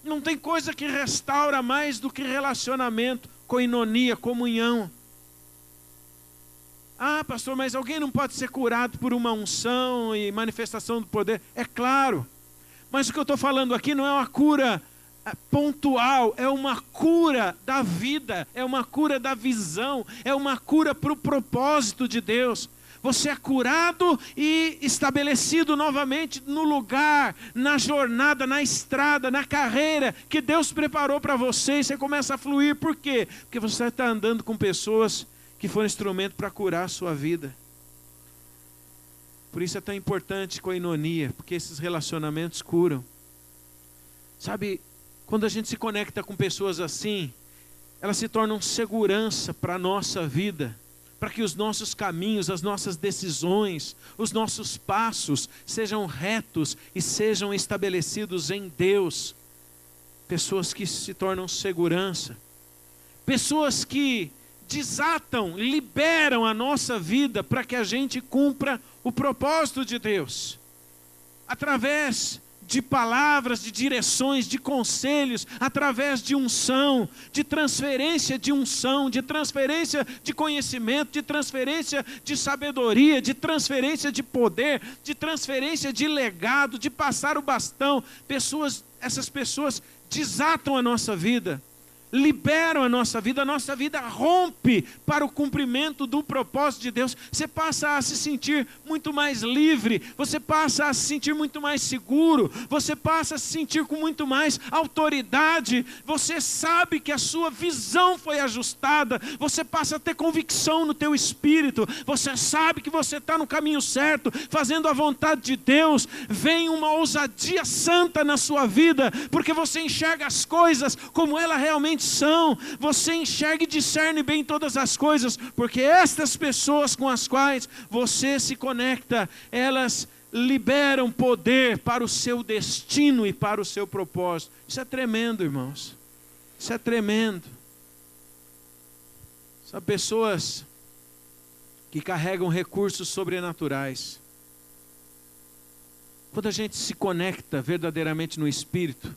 Não tem coisa que restaura mais do que relacionamento, coinonia, comunhão. Ah, pastor, mas alguém não pode ser curado por uma unção e manifestação do poder? É claro. Mas o que eu estou falando aqui não é uma cura pontual, é uma cura da vida, é uma cura da visão, é uma cura para o propósito de Deus. Você é curado e estabelecido novamente no lugar, na jornada, na estrada, na carreira que Deus preparou para você, e você começa a fluir. Por quê? Porque você está andando com pessoas que foram instrumento para curar a sua vida. Por isso é tão importante coinonia, porque esses relacionamentos curam. Sabe, quando a gente se conecta com pessoas assim, elas se tornam segurança para a nossa vida, para que os nossos caminhos, as nossas decisões, os nossos passos sejam retos e sejam estabelecidos em Deus. Pessoas que se tornam segurança, pessoas que desatam, liberam a nossa vida para que a gente cumpra o propósito de Deus, através de palavras, de direções, de conselhos, através de unção, de transferência de unção, de transferência de conhecimento, de transferência de sabedoria, de transferência de poder, de transferência de legado, de passar o bastão. Essas pessoas desatam a nossa vida, liberam a nossa vida rompe para o cumprimento do propósito de Deus. Você passa a se sentir muito mais livre, você passa a se sentir muito mais seguro, você passa a se sentir com muito mais autoridade, você sabe que a sua visão foi ajustada, você passa a ter convicção no teu espírito, você sabe que você está no caminho certo, fazendo a vontade de Deus. Vem uma ousadia santa na sua vida, porque você enxerga as coisas como ela realmente são, você enxerga e discerne bem todas as coisas, porque estas pessoas com as quais você se conecta, elas liberam poder para o seu destino e para o seu propósito. Isso é tremendo, irmãos, isso é tremendo. São pessoas que carregam recursos sobrenaturais. Quando a gente se conecta verdadeiramente no Espírito,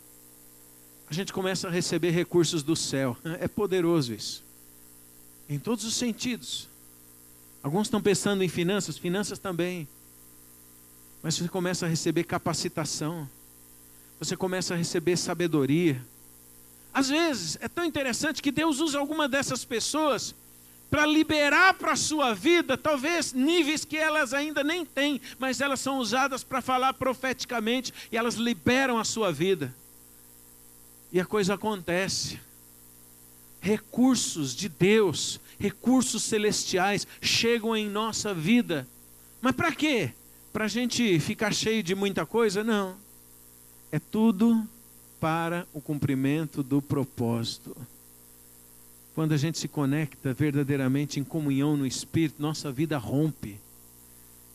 a gente começa a receber recursos do céu. É poderoso isso, em todos os sentidos. Alguns estão pensando em finanças também. Mas você começa a receber capacitação, você começa a receber sabedoria. Às vezes, é tão interessante que Deus usa alguma dessas pessoas para liberar para a sua vida, talvez níveis que elas ainda nem têm, mas elas são usadas para falar profeticamente, e elas liberam a sua vida. E a coisa acontece. Recursos de Deus, recursos celestiais chegam em nossa vida. Mas para quê? Para a gente ficar cheio de muita coisa? Não. É tudo para o cumprimento do propósito. Quando a gente se conecta verdadeiramente em comunhão no Espírito, nossa vida rompe.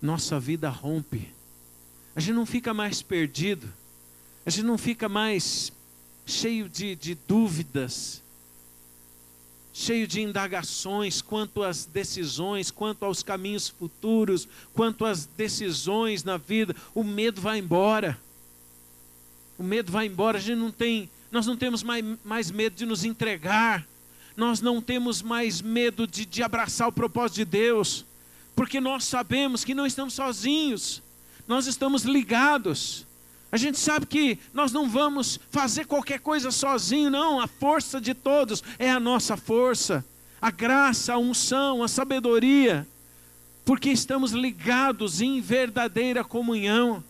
Nossa vida rompe. A gente não fica mais perdido. A gente não fica mais cheio de dúvidas, cheio de indagações quanto às decisões, quanto aos caminhos futuros, quanto às decisões na vida. O medo vai embora. O medo vai embora. Nós não temos mais medo de nos entregar. Nós não temos mais medo de abraçar o propósito de Deus, porque nós sabemos que não estamos sozinhos. Nós estamos ligados. A gente sabe que nós não vamos fazer qualquer coisa sozinho, não. A força de todos é a nossa força. A graça, a unção, a sabedoria. Porque estamos ligados em verdadeira comunhão,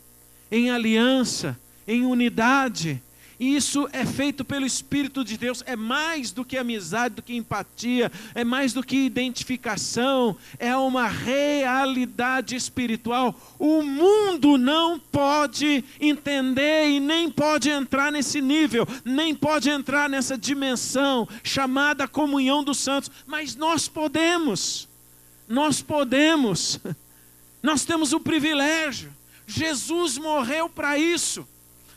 em aliança, em unidade. E isso é feito pelo Espírito de Deus. É mais do que amizade, do que empatia, é mais do que identificação, é uma realidade espiritual. O mundo não pode entender e nem pode entrar nesse nível, nem pode entrar nessa dimensão chamada comunhão dos santos, mas nós podemos, nós temos o privilégio. Jesus morreu para isso.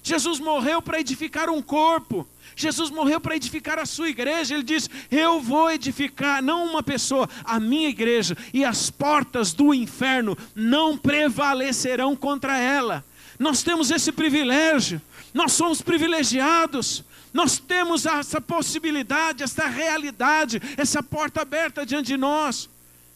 Jesus morreu para edificar um corpo. Jesus morreu para edificar a sua igreja. Ele diz: eu vou edificar, não uma pessoa, a minha igreja, e as portas do inferno não prevalecerão contra ela. Nós temos esse privilégio. Nós somos privilegiados. Nós temos essa possibilidade, essa realidade, essa porta aberta diante de nós.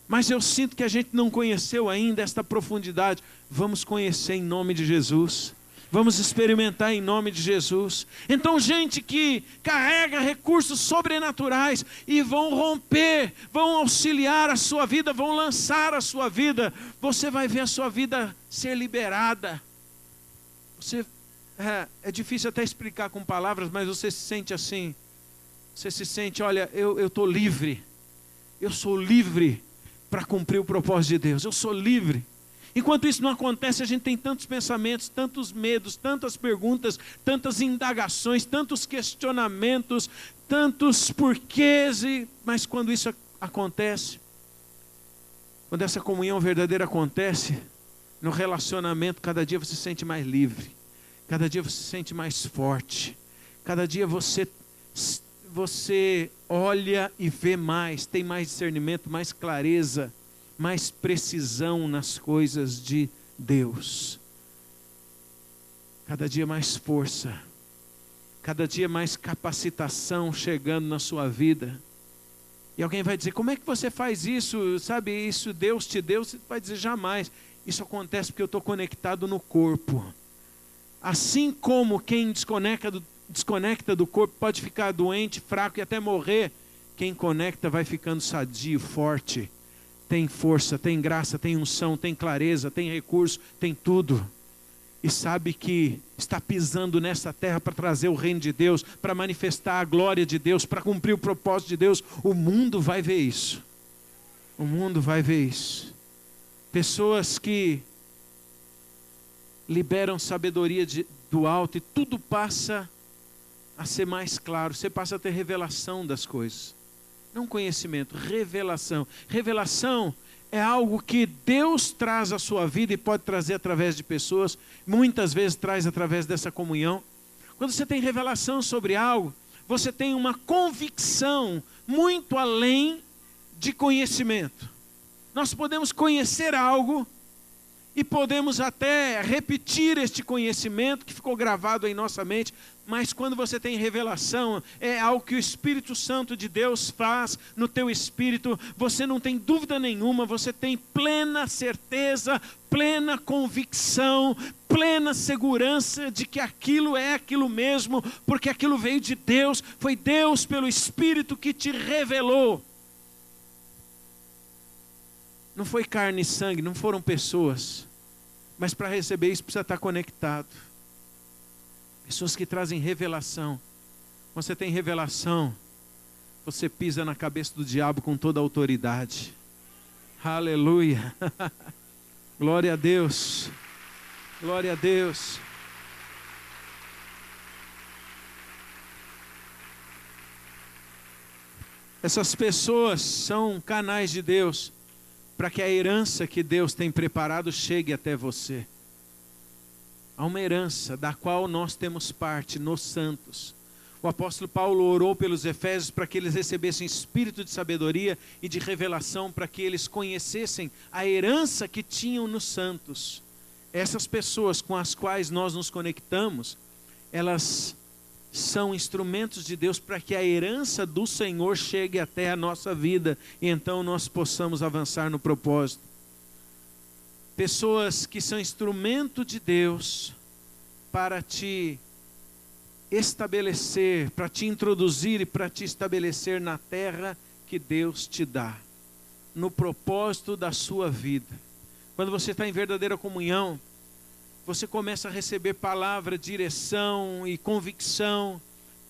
Mas eu sinto que a gente não conheceu ainda esta profundidade. Vamos conhecer em nome de Jesus. Vamos experimentar em nome de Jesus. Então, gente que carrega recursos sobrenaturais e vão romper, vão auxiliar a sua vida, vão lançar a sua vida, você vai ver a sua vida ser liberada. É difícil até explicar com palavras, mas você se sente assim. Você se sente, olha, eu estou livre. Eu sou livre para cumprir o propósito de Deus. Eu sou livre. Enquanto isso não acontece, a gente tem tantos pensamentos, tantos medos, tantas perguntas, tantas indagações, tantos questionamentos, tantos porquês. Mas quando isso acontece, Quando essa comunhão verdadeira acontece, no relacionamento, cada dia você se sente mais livre, cada dia você se sente mais forte, cada dia você olha e vê mais, tem mais discernimento, mais clareza, mais precisão nas coisas de Deus. Cada dia mais força, cada dia mais capacitação chegando na sua vida. E alguém vai dizer, como é que você faz isso? Sabe, isso Deus te deu? Você vai dizer, jamais. Isso acontece porque eu estou conectado no corpo. Assim como quem desconecta do corpo pode ficar doente, fraco e até morrer, quem conecta vai ficando sadio, forte, tem força, tem graça, tem unção, tem clareza, tem recurso, tem tudo. E sabe que está pisando nessa terra para trazer o reino de Deus, para manifestar a glória de Deus, para cumprir o propósito de Deus. O mundo vai ver isso. O mundo vai ver isso. Pessoas que liberam sabedoria do alto e tudo passa a ser mais claro. Você passa a ter revelação das coisas. Não conhecimento, revelação. Revelação é algo que Deus traz à sua vida e pode trazer através de pessoas. Muitas vezes traz através dessa comunhão. Quando você tem revelação sobre algo, você tem uma convicção muito além de conhecimento. Nós podemos conhecer algo e podemos até repetir este conhecimento que ficou gravado em nossa mente, mas quando você tem revelação, é algo que o Espírito Santo de Deus faz no teu espírito, você não tem dúvida nenhuma, você tem plena certeza, plena convicção, plena segurança de que aquilo é aquilo mesmo, porque aquilo veio de Deus, foi Deus pelo Espírito que te revelou. Não foi carne e sangue, não foram pessoas. Mas para receber isso precisa estar conectado. Pessoas que trazem revelação. Quando você tem revelação, você pisa na cabeça do diabo com toda a autoridade. Aleluia. Glória a Deus. Glória a Deus. Essas pessoas são canais de Deus para que a herança que Deus tem preparado chegue até você. Há uma herança da qual nós temos parte nos santos. O apóstolo Paulo orou pelos Efésios para que eles recebessem espírito de sabedoria e de revelação, para que eles conhecessem a herança que tinham nos santos. Essas pessoas com as quais nós nos conectamos, elas são instrumentos de Deus para que a herança do Senhor chegue até a nossa vida e então nós possamos avançar no propósito. Pessoas que são instrumento de Deus para te estabelecer, para te introduzir e para te estabelecer na terra que Deus te dá, no propósito da sua vida. Quando você está em verdadeira comunhão, você começa a receber palavra, direção e convicção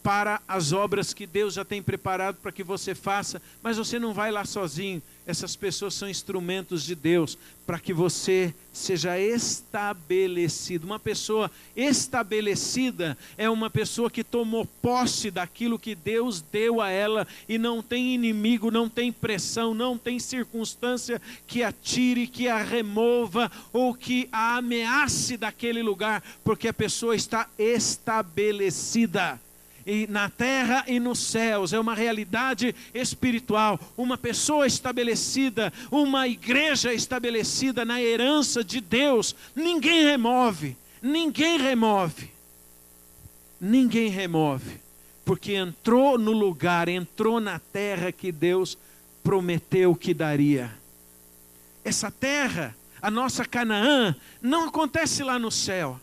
para as obras que Deus já tem preparado para que você faça, mas você não vai lá sozinho. Essas pessoas são instrumentos de Deus para que você seja estabelecido. Uma pessoa estabelecida é uma pessoa que tomou posse daquilo que Deus deu a ela e não tem inimigo, não tem pressão, não tem circunstância que a tire, que a remova ou que a ameace daquele lugar, porque a pessoa está estabelecida. E na terra e nos céus, é uma realidade espiritual, uma pessoa estabelecida, uma igreja estabelecida na herança de Deus, ninguém remove, porque entrou no lugar, entrou na terra que Deus prometeu que daria. Essa terra, a nossa Canaã, não acontece lá no céu.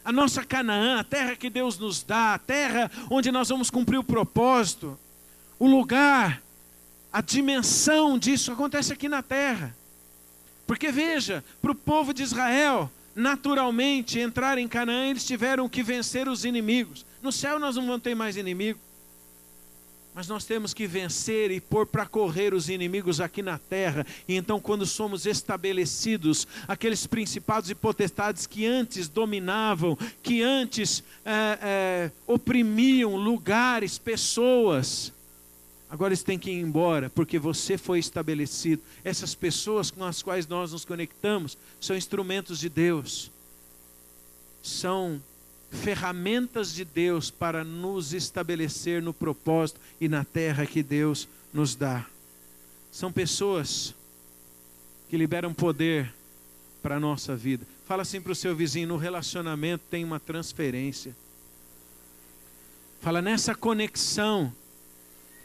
A nossa Canaã, a terra que Deus nos dá, a terra onde nós vamos cumprir o propósito, o lugar, a dimensão disso acontece aqui na terra. Porque veja, para o povo de Israel, naturalmente entrar em Canaã, eles tiveram que vencer os inimigos. No céu nós não vamos ter mais inimigo. Mas nós temos que vencer e pôr para correr os inimigos aqui na terra. E então quando somos estabelecidos, aqueles principados e potestades que antes dominavam, que antes oprimiam lugares, pessoas, Agora eles têm que ir embora, porque você foi estabelecido. Essas pessoas com as quais nós nos conectamos são instrumentos de Deus. São ferramentas de Deus para nos estabelecer no propósito e na terra que Deus nos dá. São pessoas que liberam poder para a nossa vida. Fala assim para o seu vizinho: no relacionamento tem uma transferência. Fala, nessa conexão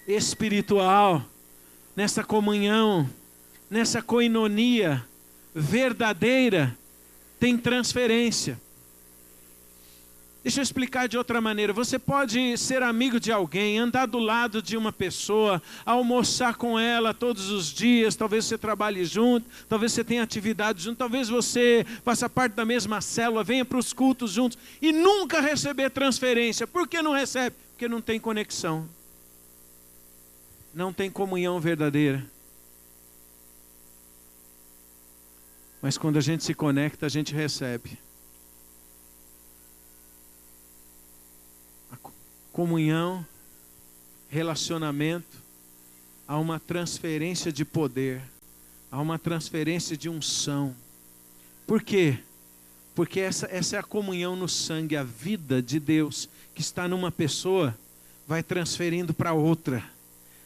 espiritual, nessa comunhão, nessa koinonia verdadeira, tem transferência. Deixa eu explicar de outra maneira. Você pode ser amigo de alguém, andar do lado de uma pessoa, almoçar com ela todos os dias, talvez você trabalhe junto, talvez você tenha atividade junto, talvez você faça parte da mesma célula, venha para os cultos juntos e nunca receber transferência. Por que não recebe? Porque não tem conexão. Não tem comunhão verdadeira. Mas quando a gente se conecta, a gente recebe. A comunhão, relacionamento, há uma transferência de poder, há uma transferência de unção. Por quê? Porque essa é a comunhão no sangue, a vida de Deus que está numa pessoa vai transferindo para outra.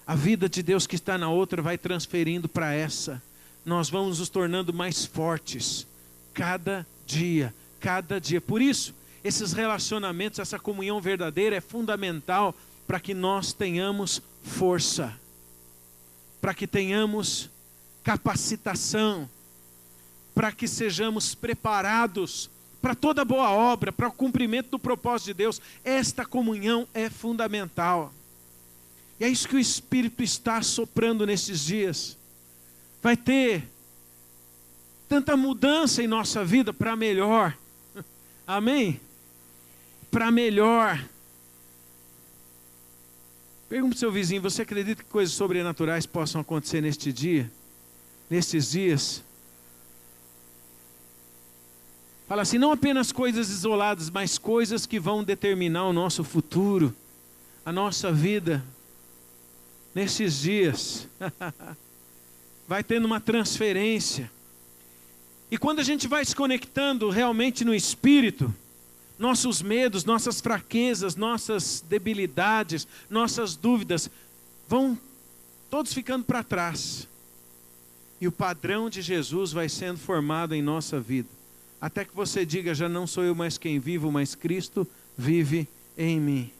A vida de Deus que está na outra vai transferindo para essa. Nós vamos nos tornando mais fortes cada dia, cada dia. Por isso, esses relacionamentos, essa comunhão verdadeira é fundamental para que nós tenhamos força, para que tenhamos capacitação, para que sejamos preparados para toda boa obra, para o cumprimento do propósito de Deus. Esta comunhão é fundamental. E é isso que o Espírito está soprando nesses dias. Vai ter tanta mudança em nossa vida para melhor. Amém? Para melhor. Pergunta para o seu vizinho: você acredita que coisas sobrenaturais possam acontecer neste dia? Nesses dias? Fala assim, não apenas coisas isoladas, mas coisas que vão determinar o nosso futuro, a nossa vida. Nesses dias, vai tendo uma transferência. E quando a gente vai se conectando realmente no Espírito, nossos medos, nossas fraquezas, nossas debilidades, nossas dúvidas, vão todos ficando para trás. E o padrão de Jesus vai sendo formado em nossa vida. Até que você diga, já não sou eu mais quem vivo, mas Cristo vive em mim.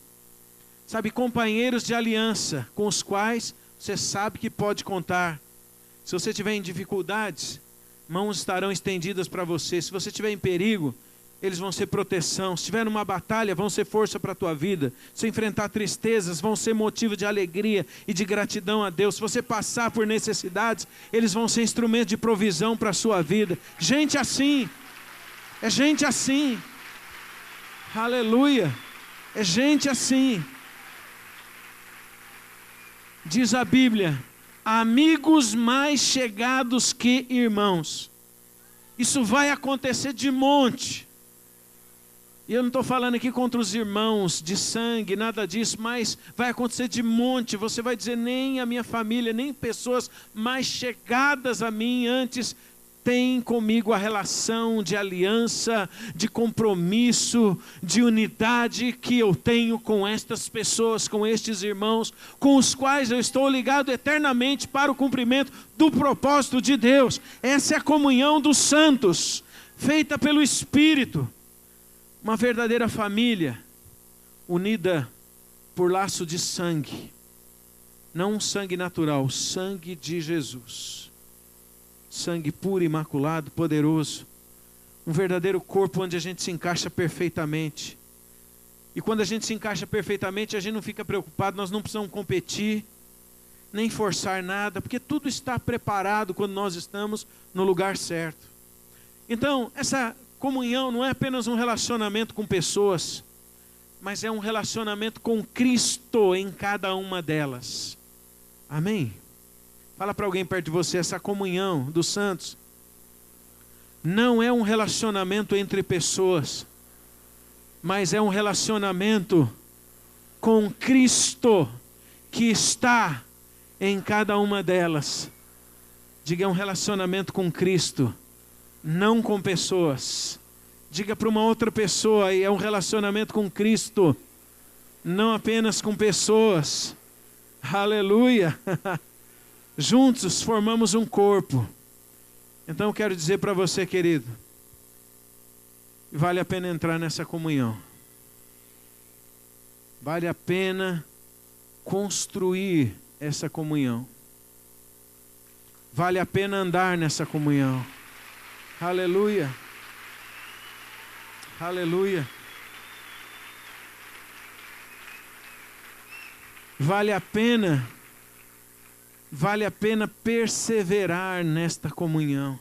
Sabe, companheiros de aliança com os quais você sabe que pode contar. Se você tiver em dificuldades, mãos estarão estendidas para você. Se você estiver em perigo, eles vão ser proteção. Se estiver numa batalha, vão ser força para a tua vida. Se enfrentar tristezas, vão ser motivo de alegria e de gratidão a Deus. Se você passar por necessidades, eles vão ser instrumento de provisão para a sua vida. Gente assim, é gente assim. Aleluia, é gente assim. Diz a Bíblia, amigos mais chegados que irmãos. Isso vai acontecer de monte. E eu não estou falando aqui contra os irmãos de sangue, nada disso, mas vai acontecer de monte. Você vai dizer, nem a minha família, nem pessoas mais chegadas a mim antes tem comigo a relação de aliança, de compromisso, de unidade que eu tenho com estas pessoas, com estes irmãos, com os quais eu estou ligado eternamente para o cumprimento do propósito de Deus. Essa é a comunhão dos santos, feita pelo Espírito. Uma verdadeira família, unida por laço de sangue. Não um sangue natural, o sangue de Jesus. Sangue puro, imaculado, poderoso. Um verdadeiro corpo onde a gente se encaixa perfeitamente. E quando a gente se encaixa perfeitamente, a gente não fica preocupado, nós não precisamos competir, nem forçar nada, porque tudo está preparado quando nós estamos no lugar certo. Então, essa comunhão não é apenas um relacionamento com pessoas, mas é um relacionamento com Cristo em cada uma delas. Amém? Fala para alguém perto de você, essa comunhão dos santos não é um relacionamento entre pessoas, mas é um relacionamento com Cristo que está em cada uma delas. Diga, é um relacionamento com Cristo, não com pessoas. Diga para uma outra pessoa, é um relacionamento com Cristo, não apenas com pessoas. Aleluia! Juntos formamos um corpo. Então eu quero dizer para você, querido, vale a pena entrar nessa comunhão. Vale a pena construir essa comunhão. Vale a pena andar nessa comunhão. Aleluia. Aleluia. Vale a pena perseverar nesta comunhão.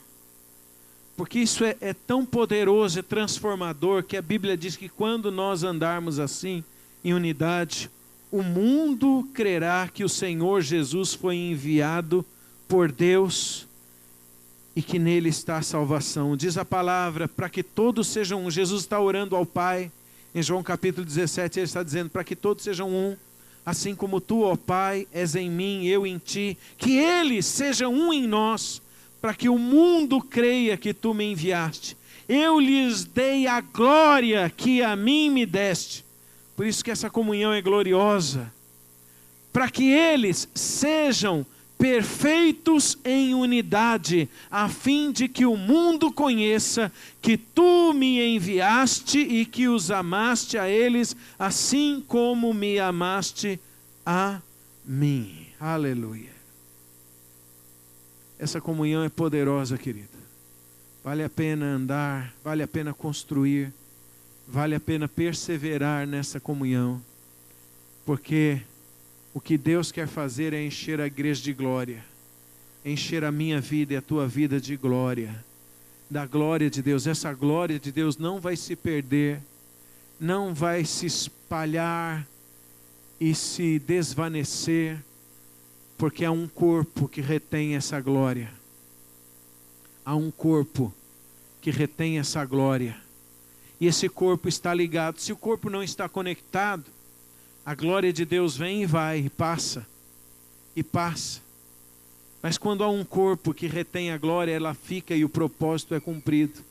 Porque isso é tão poderoso e transformador que a Bíblia diz que quando nós andarmos assim, em unidade, o mundo crerá que o Senhor Jesus foi enviado por Deus e que nele está a salvação. Diz a palavra, para que todos sejam um. Jesus está orando ao Pai, em João capítulo 17, ele está dizendo, para que todos sejam um, assim como tu, ó Pai, és em mim, eu em ti, que eles sejam um em nós, para que o mundo creia que tu me enviaste. Eu lhes dei a glória que a mim me deste. Por isso que essa comunhão é gloriosa. Para que eles sejam perfeitos em unidade, a fim de que o mundo conheça que tu me enviaste e que os amaste a eles, assim como me amaste a mim. Aleluia. Essa comunhão é poderosa, querido. Vale a pena andar, vale a pena construir, vale a pena perseverar nessa comunhão, porque o que Deus quer fazer é encher a igreja de glória, encher a minha vida e a tua vida de glória, da glória de Deus. Essa glória de Deus não vai se perder, não vai se espalhar e se desvanecer, porque há um corpo que retém essa glória. Há um corpo que retém essa glória. E esse corpo está ligado. Se o corpo não está conectado, a glória de Deus vem e vai, e passa. E passa. Mas quando há um corpo que retém a glória, ela fica e o propósito é cumprido.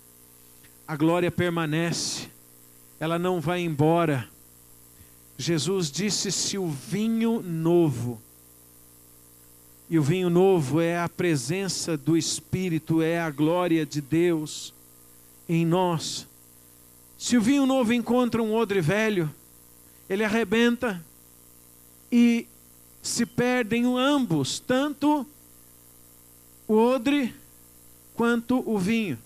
A glória permanece. Ela não vai embora. Jesus disse, se o vinho novo, e o vinho novo é a presença do Espírito, é a glória de Deus em nós. Se o vinho novo encontra um odre velho, ele arrebenta e se perdem ambos, tanto o odre quanto o vinho.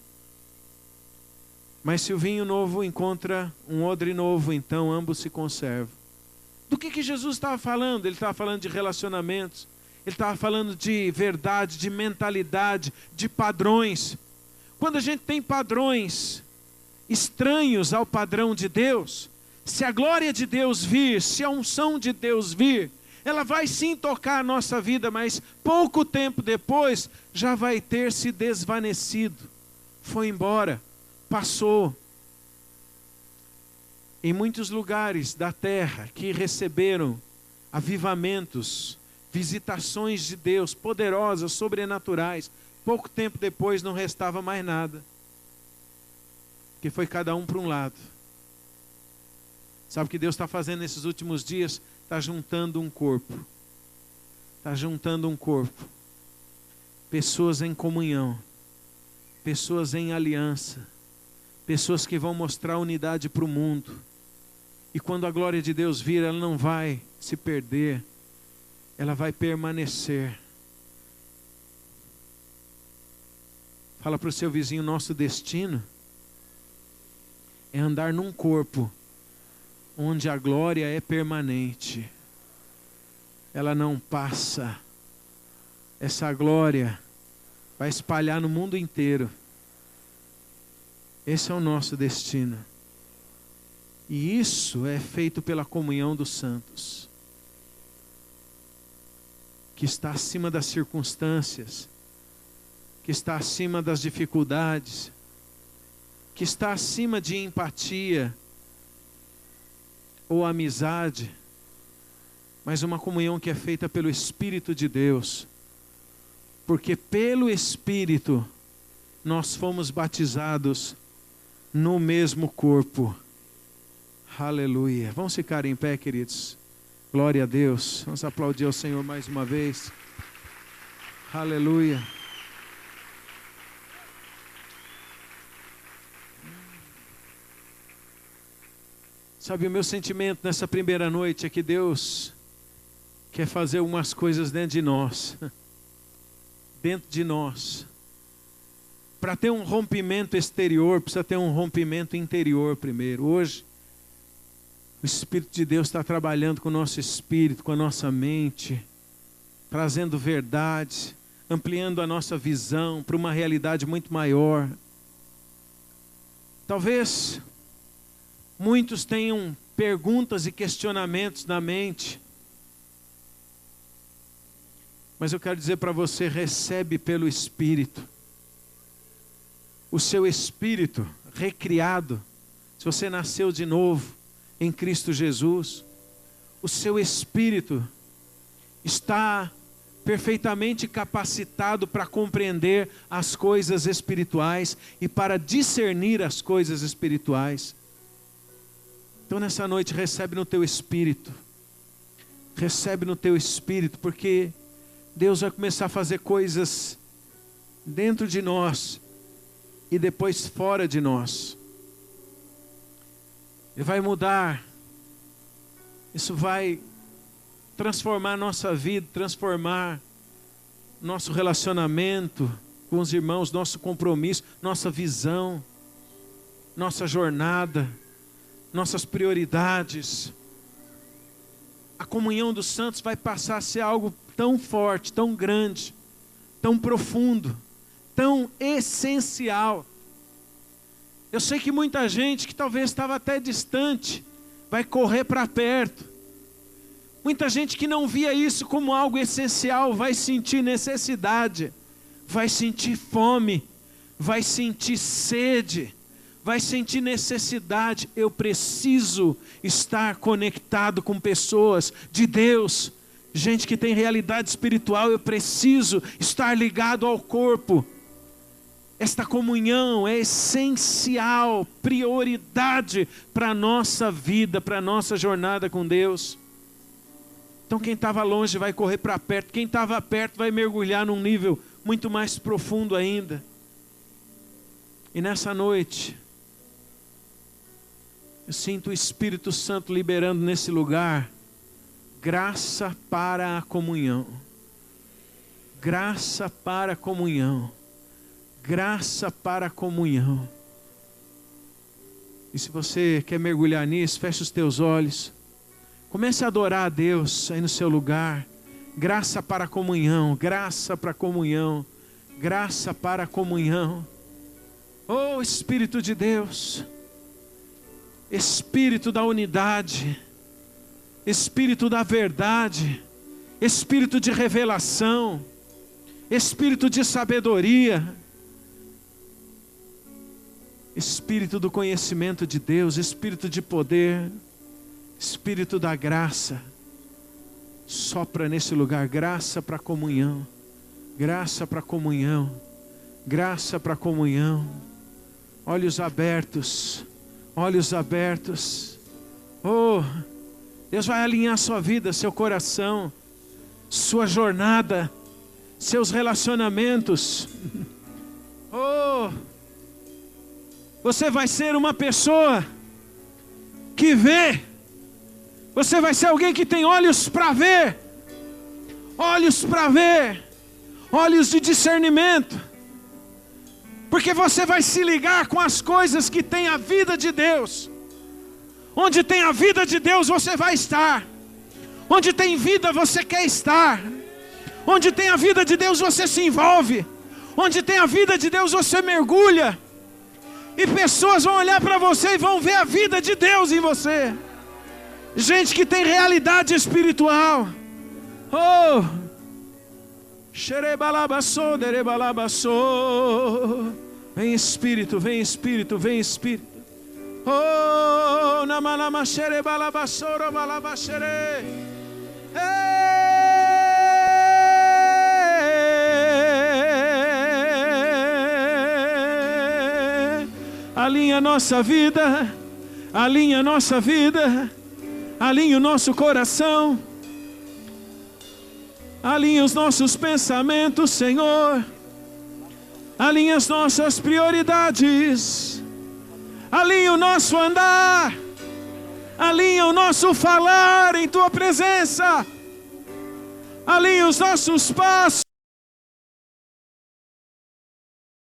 Mas se o vinho novo encontra um odre novo, então ambos se conservam. Do que Jesus estava falando? Ele estava falando de relacionamentos. Ele estava falando de verdade, de mentalidade, de padrões. Quando a gente tem padrões estranhos ao padrão de Deus, se a glória de Deus vir, se a unção de Deus vir, ela vai sim tocar a nossa vida, mas pouco tempo depois já vai ter se desvanecido. Foi embora, passou. Em muitos lugares da terra que receberam avivamentos, visitações de Deus poderosas, sobrenaturais, pouco tempo depois não restava mais nada, porque foi cada um para um lado. Sabe o que Deus está fazendo nesses últimos dias? Está juntando um corpo. Está juntando um corpo. Pessoas em comunhão. Pessoas em aliança. Pessoas que vão mostrar unidade para o mundo. E quando a glória de Deus vir, ela não vai se perder. Ela vai permanecer. Fala para o seu vizinho, nosso destino é andar num corpo onde a glória é permanente. Ela não passa. Essa glória vai espalhar no mundo inteiro. Esse é o nosso destino. E isso é feito pela comunhão dos santos, que está acima das circunstâncias, que está acima das dificuldades, que está acima de empatia ou amizade, mas uma comunhão que é feita pelo Espírito de Deus. Porque pelo Espírito nós fomos batizados no mesmo corpo. Aleluia. Vamos ficar em pé, queridos. Glória a Deus. Vamos aplaudir ao Senhor mais uma vez. Aleluia. Sabe, o meu sentimento nessa primeira noite é que Deus quer fazer umas coisas dentro de nós. Dentro de nós. Para ter um rompimento exterior, precisa ter um rompimento interior primeiro. Hoje, o Espírito de Deus está trabalhando com o nosso espírito, com a nossa mente, trazendo verdade, ampliando a nossa visão para uma realidade muito maior. Talvez muitos tenham perguntas e questionamentos na mente, mas eu quero dizer para você, recebe pelo Espírito. O seu espírito recriado, se você nasceu de novo em Cristo Jesus, o seu espírito está perfeitamente capacitado para compreender as coisas espirituais e para discernir as coisas espirituais. Então nessa noite recebe no teu espírito, recebe no teu espírito, porque Deus vai começar a fazer coisas dentro de nós e depois fora de nós. Ele vai mudar, isso vai transformar nossa vida, transformar nosso relacionamento com os irmãos, nosso compromisso, nossa visão, nossa jornada, nossas prioridades. A comunhão dos santos vai passar a ser algo tão forte, tão grande, tão profundo, tão essencial. Eu sei que muita gente que talvez estava até distante, vai correr para perto. Muita gente que não via isso como algo essencial, vai sentir necessidade, vai sentir fome, vai sentir sede, vai sentir necessidade. Eu preciso estar conectado com pessoas de Deus, gente que tem realidade espiritual. Eu preciso estar ligado ao corpo. Esta comunhão é essencial, prioridade para a nossa vida, para a nossa jornada com Deus. Então quem estava longe vai correr para perto, quem estava perto vai mergulhar num nível muito mais profundo ainda. E nessa noite, eu sinto o Espírito Santo liberando nesse lugar graça para a comunhão. Graça para a comunhão. Graça para a comunhão. E se você quer mergulhar nisso, feche os teus olhos. Comece a adorar a Deus aí no seu lugar. Graça para a comunhão, graça para a comunhão, graça para a comunhão. Oh Espírito de Deus, Espírito da unidade, Espírito da verdade, Espírito de revelação, Espírito de sabedoria, Espírito do conhecimento de Deus, Espírito de poder, Espírito da graça, sopra nesse lugar, graça para comunhão, graça para comunhão, graça para comunhão, olhos abertos, olhos abertos. Oh, Deus vai alinhar sua vida, seu coração, sua jornada, seus relacionamentos. Oh, você vai ser uma pessoa que vê. Você vai ser alguém que tem olhos para ver. Olhos para ver. Olhos de discernimento. Porque você vai se ligar com as coisas que tem a vida de Deus. Onde tem a vida de Deus você vai estar. Onde tem vida você quer estar. Onde tem a vida de Deus você se envolve. Onde tem a vida de Deus você mergulha. E pessoas vão olhar para você e vão ver a vida de Deus em você. Gente que tem realidade espiritual. Oh, xerebalabaçô, derebalabaçô. Vem Espírito, vem Espírito, vem Espírito. Oh, namalama xerebalabaçô, robalabaxere. Alinha a nossa vida, alinha a nossa vida, alinha o nosso coração, alinha os nossos pensamentos, Senhor, alinha as nossas prioridades, alinha o nosso andar, alinha o nosso falar em Tua presença, alinha os nossos passos.